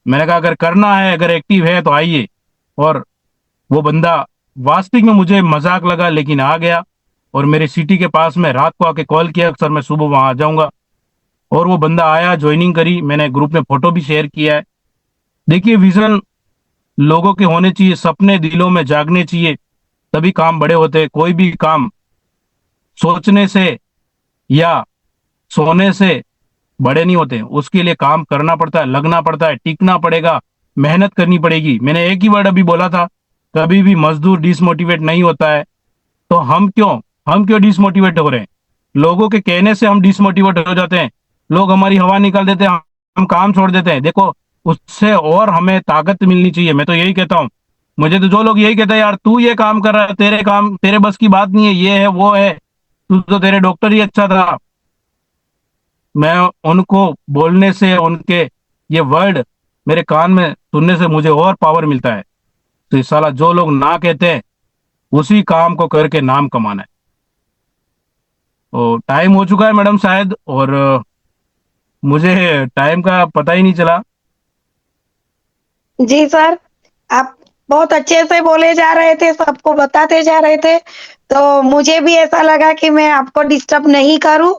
मैंने कहा अगर करना है, अगर एक्टिव है तो आइए। और वो बंदा, वास्तविक में मुझे मजाक लगा लेकिन आ गया, और मेरे सिटी के पास में रात को आके कॉल किया सर मैं सुबह वहां आ जाऊंगा। और वो बंदा आया, ज्वाइनिंग करी, मैंने ग्रुप में फोटो भी शेयर किया है। देखिए विजन लोगों के होने चाहिए, सपने दिलों में जागने चाहिए, तभी काम बड़े होते हैं। कोई भी काम सोचने से या सोने से बड़े नहीं होते, उसके लिए काम करना पड़ता है, लगना पड़ता है, टिकना पड़ेगा, मेहनत करनी पड़ेगी। मैंने एक ही वर्ड अभी बोला था, कभी भी मजदूर डिसमोटिवेट नहीं होता है। तो हम क्यों डिसमोटिवेट हो रहे हैं? लोगों के कहने से हम डिसमोटिवेट हो जाते हैं, लोग हमारी हवा निकाल देते हैं, हम काम छोड़ देते हैं। देखो उससे और हमें ताकत मिलनी चाहिए। मैं तो यही कहता हूँ, मुझे तो जो लोग यही कहते हैं यार तू ये काम कर रहा है, तेरे काम तेरे बस की बात नहीं है, ये है वो है, तू तो तेरे डॉक्टर ही अच्छा था। मैं उनको बोलने से, उनके ये वर्ड मेरे कान में सुनने से मुझे और पावर मिलता है। तो इस साला जो लोग ना कहते हैं उसी काम को करके नाम कमाना है। तो टाइम हो चुका है मैडम शायद, और मुझे टाइम का पता ही नहीं चला। जी सर, आप बहुत अच्छे से बोले जा रहे थे, सबको बताते जा रहे थे, तो मुझे भी ऐसा लगा कि मैं आपको डिस्टर्ब नहीं करूं।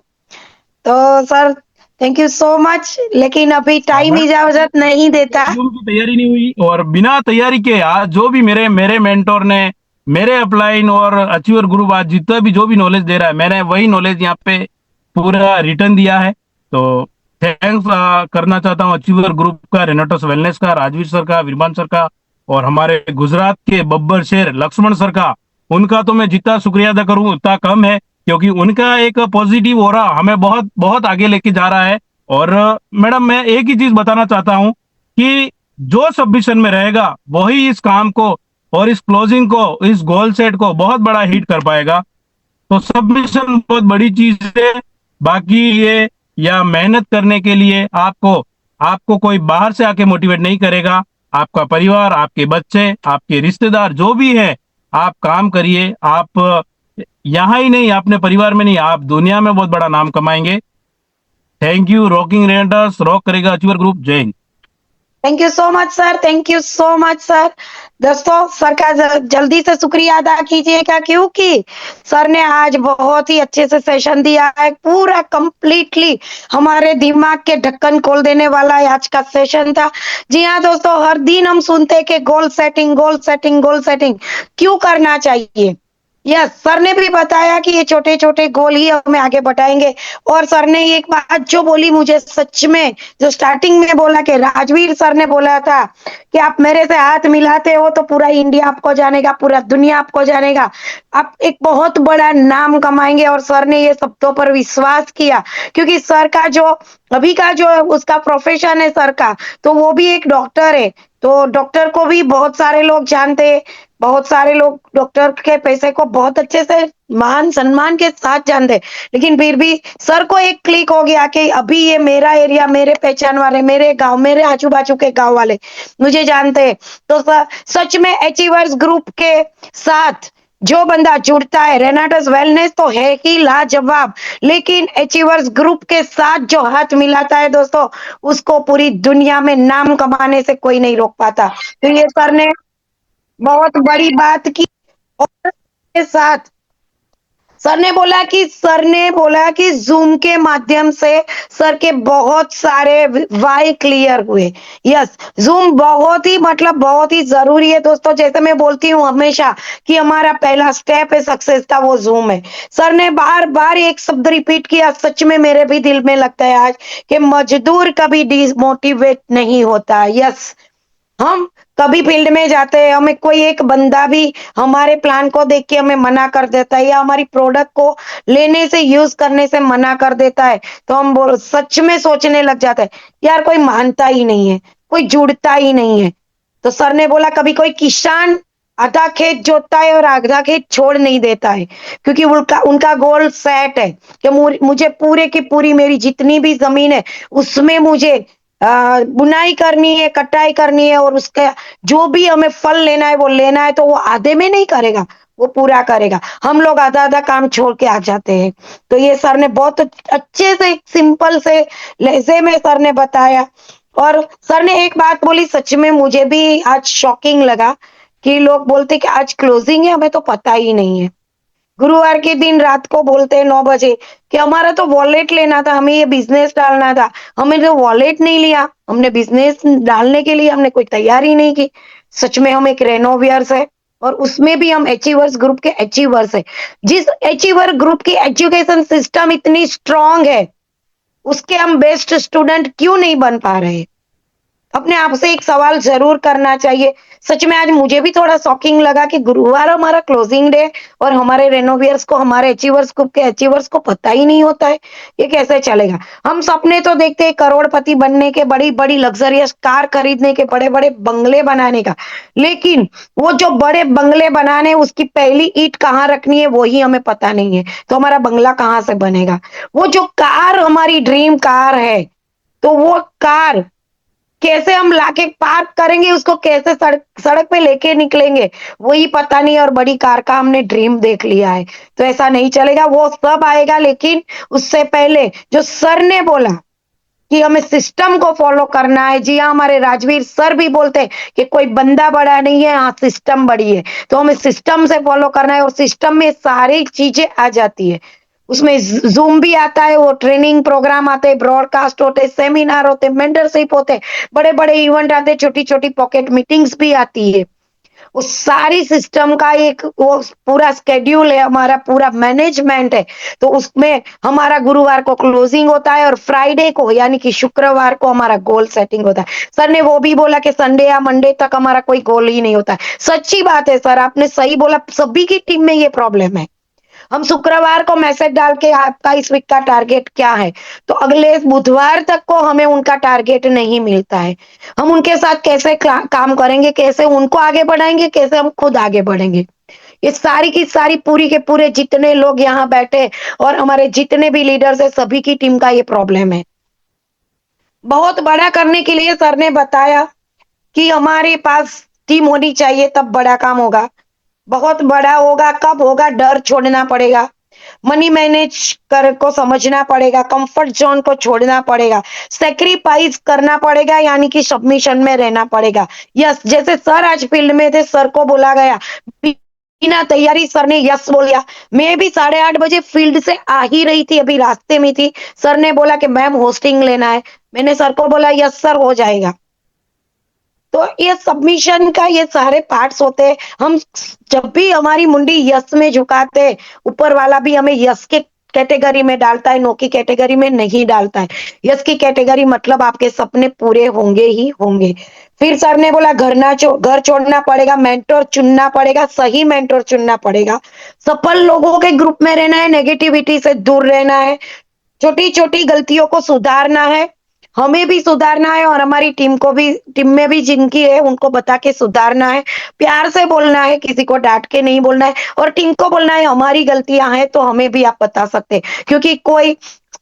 तो sir thank you so much, लेकिन अभी टाइम मैडम इजाजत नहीं देता। शेड्यूल की तैयारी नहीं हुई, और बिना तैयारी के आज जो भी मेरे मेरे मेंटोर ने, मेरे अपलाइन और अचीवर ग्रुप आज जितना भी जो भी नॉलेज दे रहा है, मैंने वही नॉलेज यहाँ पे पूरा रिटर्न दिया है। तो थैंक्स करना चाहता हूँ अचीवर ग्रुप का, रेनाटस वेलनेस का, राजवीर सर का, विरमान सर का, और हमारे गुजरात के बब्बर शेर लक्ष्मण सर का। उनका तो मैं जितना शुक्रिया अदा करूँ उतना कम है, क्योंकि उनका एक पॉजिटिव ऑरा हमें बहुत बहुत आगे लेके जा रहा है। और मैडम मैं एक ही चीज बताना चाहता हूं कि जो सबमिशन में रहेगा वही इस काम को और इस क्लोजिंग को, इस गोल सेट को बहुत बड़ा हिट कर पाएगा। तो सबमिशन बहुत बड़ी चीज है। बाकी ये, या मेहनत करने के लिए आपको आपको कोई बाहर से आके मोटिवेट नहीं करेगा, आपका परिवार, आपके बच्चे, आपके रिश्तेदार जो भी है, आप काम करिए। आप यहाँ ही नहीं, अपने परिवार में नहीं, आप दुनिया में बहुत बड़ा नाम कमाएंगे। Thank you. Rocking renters rock करेगा अचीवर ग्रुप। जय Hind. Thank you so much sir, thank you so much sir. दोस्तों सर का जल्दी से शुक्रिया अदा कीजिएगा, क्योंकि सर ने आज बहुत ही अच्छे से सेशन दिया है, पूरा कंप्लीटली हमारे दिमाग के ढक्कन खोल देने वाला आज का सेशन था। जी हाँ दोस्तों, हर दिन हम सुनते हैं कि goal setting, goal setting, goal setting क्यों करना चाहिए। यस, सर ने भी बताया कि ये छोटे-छोटे गोल ही हमें आगे बढ़ाएँगे और सर ने एक बात जो बोली मुझे सच में, जो स्टार्टिंग में बोला कि राजवीर सर ने बोला था कि आप मेरे से हाथ मिलाते हो तो पूरा इंडिया आपको जानेगा, पूरा दुनिया आपको जानेगा। आप एक बहुत बड़ा नाम कमाएँगे और सर ने ये शब्दों पर विश्वास किया क्योंकि सर का जो अभी का जो उसका प्रोफ़ेशन है सर का, तो वो भी एक डॉक्टर है। तो डॉक्टर को भी बहुत सारे लोग जानते हैं। बहुत सारे लोग डॉक्टर के पैसे को बहुत अच्छे से मान-सम्मान के साथ जानते हैं। लेकिन फिर भी सर को एक क्लिक हो गया कि अभी ये मेरा एरिया, मेरे पहचान वाले, मेरे गाँव, मेरे आजू-बाजू के गाँव वाले मुझे जानते हैं। तो सच में अचीवर्स ग्रुप के साथ जो बंदा जुड़ता है, रेनाटस वेलनेस तो है ही लाजवाब, लेकिन अचीवर्स ग्रुप के साथ जो हाथ मिलाता है दोस्तों, उसको पूरी दुनिया में नाम कमाने से कोई नहीं रोक पाता। तो ये सर ने बहुत बड़ी बात की और के साथ सर ने बोला कि ज़ूम के माध्यम से सर के बहुत सारे वाई क्लियर हुए। यस, ज़ूम बहुत ही मतलब बहुत ही ज़रूरी है दोस्तों। जैसे मैं बोलती हूँ हमेशा कि हमारा पहला स्टेप है सक्सेस का, वो ज़ूम है। सर ने बार-बार एक शब्द रिपीट किया, सच में मेरे भी दिल में लगता है आज कि मज़दूर कभी डिमोटिवेट नहीं होता। यस, हम कभी फील्ड में जाते हैं, हमें कोई एक बंदा भी हमारे प्लान को देख के हमें मना कर देता है या हमारी प्रोडक्ट को लेने से, यूज़ करने से मना कर देता है, तो हम बोल सच में सोचने लग जाते हैं, यार कोई मानता ही नहीं है, कोई जुड़ता ही नहीं है। तो सर ने बोला कभी कोई किसान आधा खेत जोतता है और आधा खेत छोड़ नहीं देता है, क्योंकि उनका उनका गोल सेट है कि मुझे पूरे की पूरी मेरी जितनी भी ज़मीन है, उसमें मुझे बुनाई करनी है, कटाई करनी है और उसका जो भी हमें फल लेना है, वो लेना है, तो वो आधे में नहीं करेगा, वो पूरा करेगा। हम लोग आधा-आधा काम छोड़ के आ जाते हैं। तो ये सर ने बहुत अच्छे से, सिंपल से लहज़े में सर ने बताया और सर ने एक बात बोली, सच में मुझे भी आज शॉकिंग लगा कि लोग बोलते हैं कि आज क्लोजिंग है, हमें तो पता ही नहीं है। गुरुवार के दिन रात को बोलते हैं 9 बजे कि हमारा तो वॉलेट लेना था, हमें ये बिज़नेस डालना था। हमने तो वॉलेट नहीं लिया, हमने बिज़नेस डालने के लिए हमने कोई तैयारी नहीं की। सच में हम एक रेनोवेयर्स है और उसमें भी हम अचीवर्स ग्रुप के अचीवर्स हैं। जिस अचीवर ग्रुप की एजुकेशन सिस्टम इतनी स्ट्रॉन्ग है, उसके हम बेस्ट स्टूडेंट क्यों नहीं बन पा रहे? अपने आप से एक सवाल ज़रूर करना चाहिए। सच में आज मुझे भी थोड़ा शॉकिंग लगा कि गुरुवार हमारा क्लोजिंग डे और हमारे रेनोवेयर्स को, हमारे अचीवर्स ग्रुप के अचीवर्स को पता ही नहीं होता है। ये कैसे चलेगा? हम सपने तो देखते हैं करोड़पति बनने के, बड़ी-बड़ी लग्ज़रियस कार खरीदने के, बड़े-बड़े बंगले बनाने का। लेकिन वो जो बड़े बंगले बनाने हैं, उसकी पहली ईंट कहाँ रखनी है, वो ही हमें पता नहीं है। तो हमारा बंगला कहाँ से बनेगा? वो जो कार हमारी ड्रीम कार है, तो वो कार कैसे हम लाके पार्क करेंगे, उसको कैसे सड़क सड़क पे लेके निकलेंगे, वही पता नहीं और बड़ी कार का हमने ड्रीम देख लिया है। तो ऐसा नहीं चलेगा, वो सब आएगा लेकिन उससे पहले जो सर ने बोला कि हमें सिस्टम को फ़ॉलो करना है। जी हाँ, हमारे राजवीर सर भी बोलते हैं कि कोई बंदा बड़ा नहीं है, हाँ सिस्टम बड़ी है। तो हमें सिस्टम से फ़ॉलो करना है और सिस्टम में सारी चीज़ें आ जाती है। उसमें ज़ूम भी आता है, वो ट्रेनिंग प्रोग्राम आते हैं, ब्रॉडकास्ट होते हैं, सेमिनार होते हैं, मेंटरशिप होते हैं, बड़े-बड़े इवेंट आते हैं, छोटी-छोटी पॉकेट मीटिंग्स भी आती है। उस सारी सिस्टम का एक वो पूरा शेड्यूल है, हमारा पूरा मैनेजमेंट है। तो उसमें हमारा गुरुवार को क्लोजिंग होता है और फ्राइडे को यानी कि शुक्रवार को हमारा गोल सेटिंग होता है। सर ने वो भी बोला कि संडे या मंडे तक हमारा कोई गोल ही नहीं होता है। सच्ची बात है सर, आपने सही बोला, सभी की टीम में ये प्रॉब्लम है। हम शुक्रवार को मैसेज डाल के आपका इस वीक का टारगेट क्या है? तो अगले बुधवार तक को हमें उनका टारगेट नहीं मिलता है। हम उनके साथ कैसे काम करेंगे, कैसे उनको आगे बढ़ाएँगे, कैसे हम खुद आगे बढ़ेंगे? ये सारी की सारी पूरी के पूरे जितने लोग यहाँ बैठे और हमारे जितने भी लीडर्स हैं, सभी की टीम का ये प्रॉब्लम है। बहुत बड़ा करने के लिए सर ने बताया कि हमारे पास टीम होनी चाहिए तब बड़ा काम होगा। बहुत बड़ा होगा, कब होगा, डर छोड़ना पड़ेगा। मनी मैनेज कर को समझना पड़ेगा, कंफर्ट ज़ोन को छोड़ना पड़ेगा, सैक्रिफाइस करना पड़ेगा यानी कि सबमिशन में रहना पड़ेगा। यस, जैसे सर आज फील्ड में थे, सर को बोला गया, बिना तैयारी सर ने यस बोल दिया। मैं भी 8:30 बजे फील्ड से आ ही रही थी, अभी रास्ते में थी। सर ने बोला कि मैम होस्टिंग लेना है। मैंने सर को बोला यस सर हो जाएगा। तो ये सबमिशन का ये सारे पार्ट्स होते हैं। हम जब भी हमारी मुंडी यस में झुकाते हैं, ऊपर वाला भी हमें यस के कैटेगरी में डालता है, नो की कैटेगरी में नहीं डालता है। यस की कैटेगरी मतलब आपके सपने पूरे होंगे ही होंगे। फिर सर ने बोला घर छोड़ना पड़ेगा, मेंटर चुनना पड़ेगा, सही मेंटर चुनना पड़ेगा। सफल लोगों के ग्रुप में रहना है, नेगेटिविटी से दूर रहना है, छोटी-छोटी गलतियों को सुधारना है, हमें भी सुधारना है और हमारी टीम में भी जिनकी है उनको बता के सुधारना है, प्यार से बोलना है, किसी को डाँट के नहीं बोलना है और टीम को बोलना है हमारी गलतियाँ हैं तो हमें भी आप बता सकते हैं। क्योंकि कोई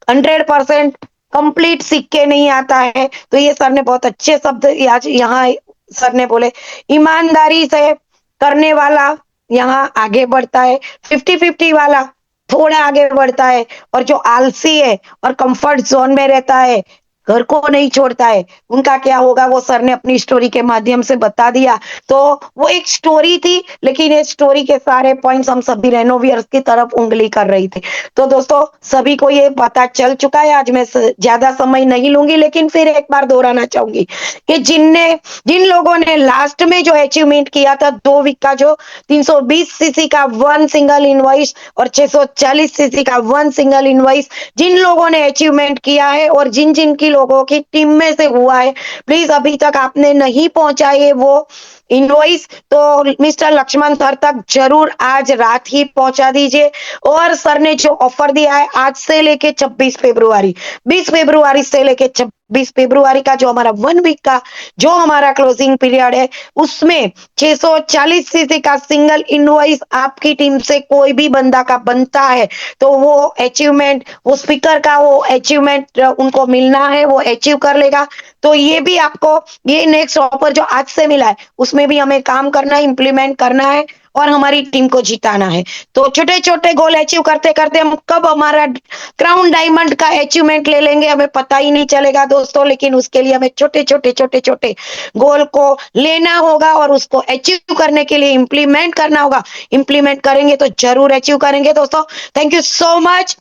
100% कंप्लीट सीख के नहीं आता है। तो ये सर ने बहुत अच्छे शब्द आज यहाँ सर ने बोले, ईमानदारी से करने वाला यहाँ आगे बढ़ता है, 50-50 वाला थोड़ा आगे बढ़ता है और जो आलसी है और कंफर्ट ज़ोन में रहता है, घर को नहीं छोड़ता है, उनका क्या होगा वो सर ने अपनी स्टोरी के माध्यम से बता दिया। तो वो एक स्टोरी थी, लेकिन ये स्टोरी के सारे पॉइंट्स हम सभी रेनोवियर्स की तरफ उँगली कर रही थी। तो दोस्तों सभी को ये पता चल चुका है, आज मैं ज़्यादा समय नहीं लूँगी, लेकिन फिर एक बार दोहराना चाहूँगी कि जिन लोगों ने लास्ट में जो अचीवमेंट किया था 2 वीक का जो 320 सीसी का 1 सिंगल इनवॉइस और 640 सीसी का 1 सिंगल इनवॉइस जिन लोगों ने अचीवमेंट किया है और जिन-जिन की लोगों की टीम में से हुआ है, प्लीज़ अभी तक आपने नहीं पहुँचाए वो इनवॉइस तो मिस्टर लक्ष्मण सर तक ज़रूर आज रात ही पहुँचा दीजिए और सर ने जो ऑफर दिया है आज से लेके 26 फेब्रुआरी, 20 फेब्रुआरी से लेके 26 फेब्रुआरी का जो हमारा 1 वीक का जो हमारा क्लोजिंग पीरियड है, उसमें 640 सीसी का सिंगल इनवॉइस आपकी टीम से कोई भी बंदा का बनता है, तो वो अचीवमेंट वो स्पीकर का वो अचीवमेंट उनको मिलना है, वो अचीव कर लेगा। तो ये भी आपको ये नेक्स्ट ऑफर जो आज से मिला है, उसमें भी हमें काम करना है, इम्प्लीमेंट करना है और हमारी टीम को जिताना है। तो छोटे-छोटे गोल अचीव करते-करते हम कब हमारा क्राउन डायमंड का अचीवमेंट ले लेंगे, हमें पता ही नहीं चलेगा दोस्तों, लेकिन उसके लिए हमें छोटे-छोटे गोल को लेना होगा और उसको अचीव करने के लिए इम्प्लीमेंट करना होगा। इम्प्लीमेंट करेंगे तो ज़रूर अचीव करेंगे दोस्तों। Thank you so much.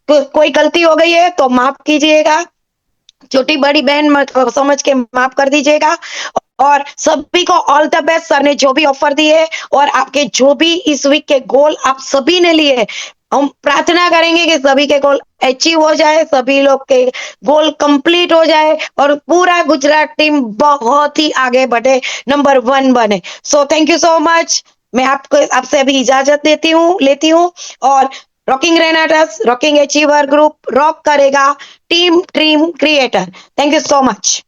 कोई गलती हो गई है तो माफ़ कीजिएगा। छोटी-बड़ी बहन मत समझ के माफ़ कर दीजिएगा और सभी को ऑल द बेस्ट। सर ने जो भी ऑफर दिए और आपके जो भी इस वीक के गोल आप सभी ने लिए, हम प्रार्थना करेंगे कि सभी के गोल अचीव हो जाए, सभी लोग के गोल कंप्लीट हो जाए और पूरा गुजरात टीम बहुत ही आगे बढ़े, नंबर 1 बने। So thank you so much. मैं आपसे अभी इजाज़त लेती हूँ और rocking Renatus, rocking achiever group rock करेगा, team dream creator. Thank you so much.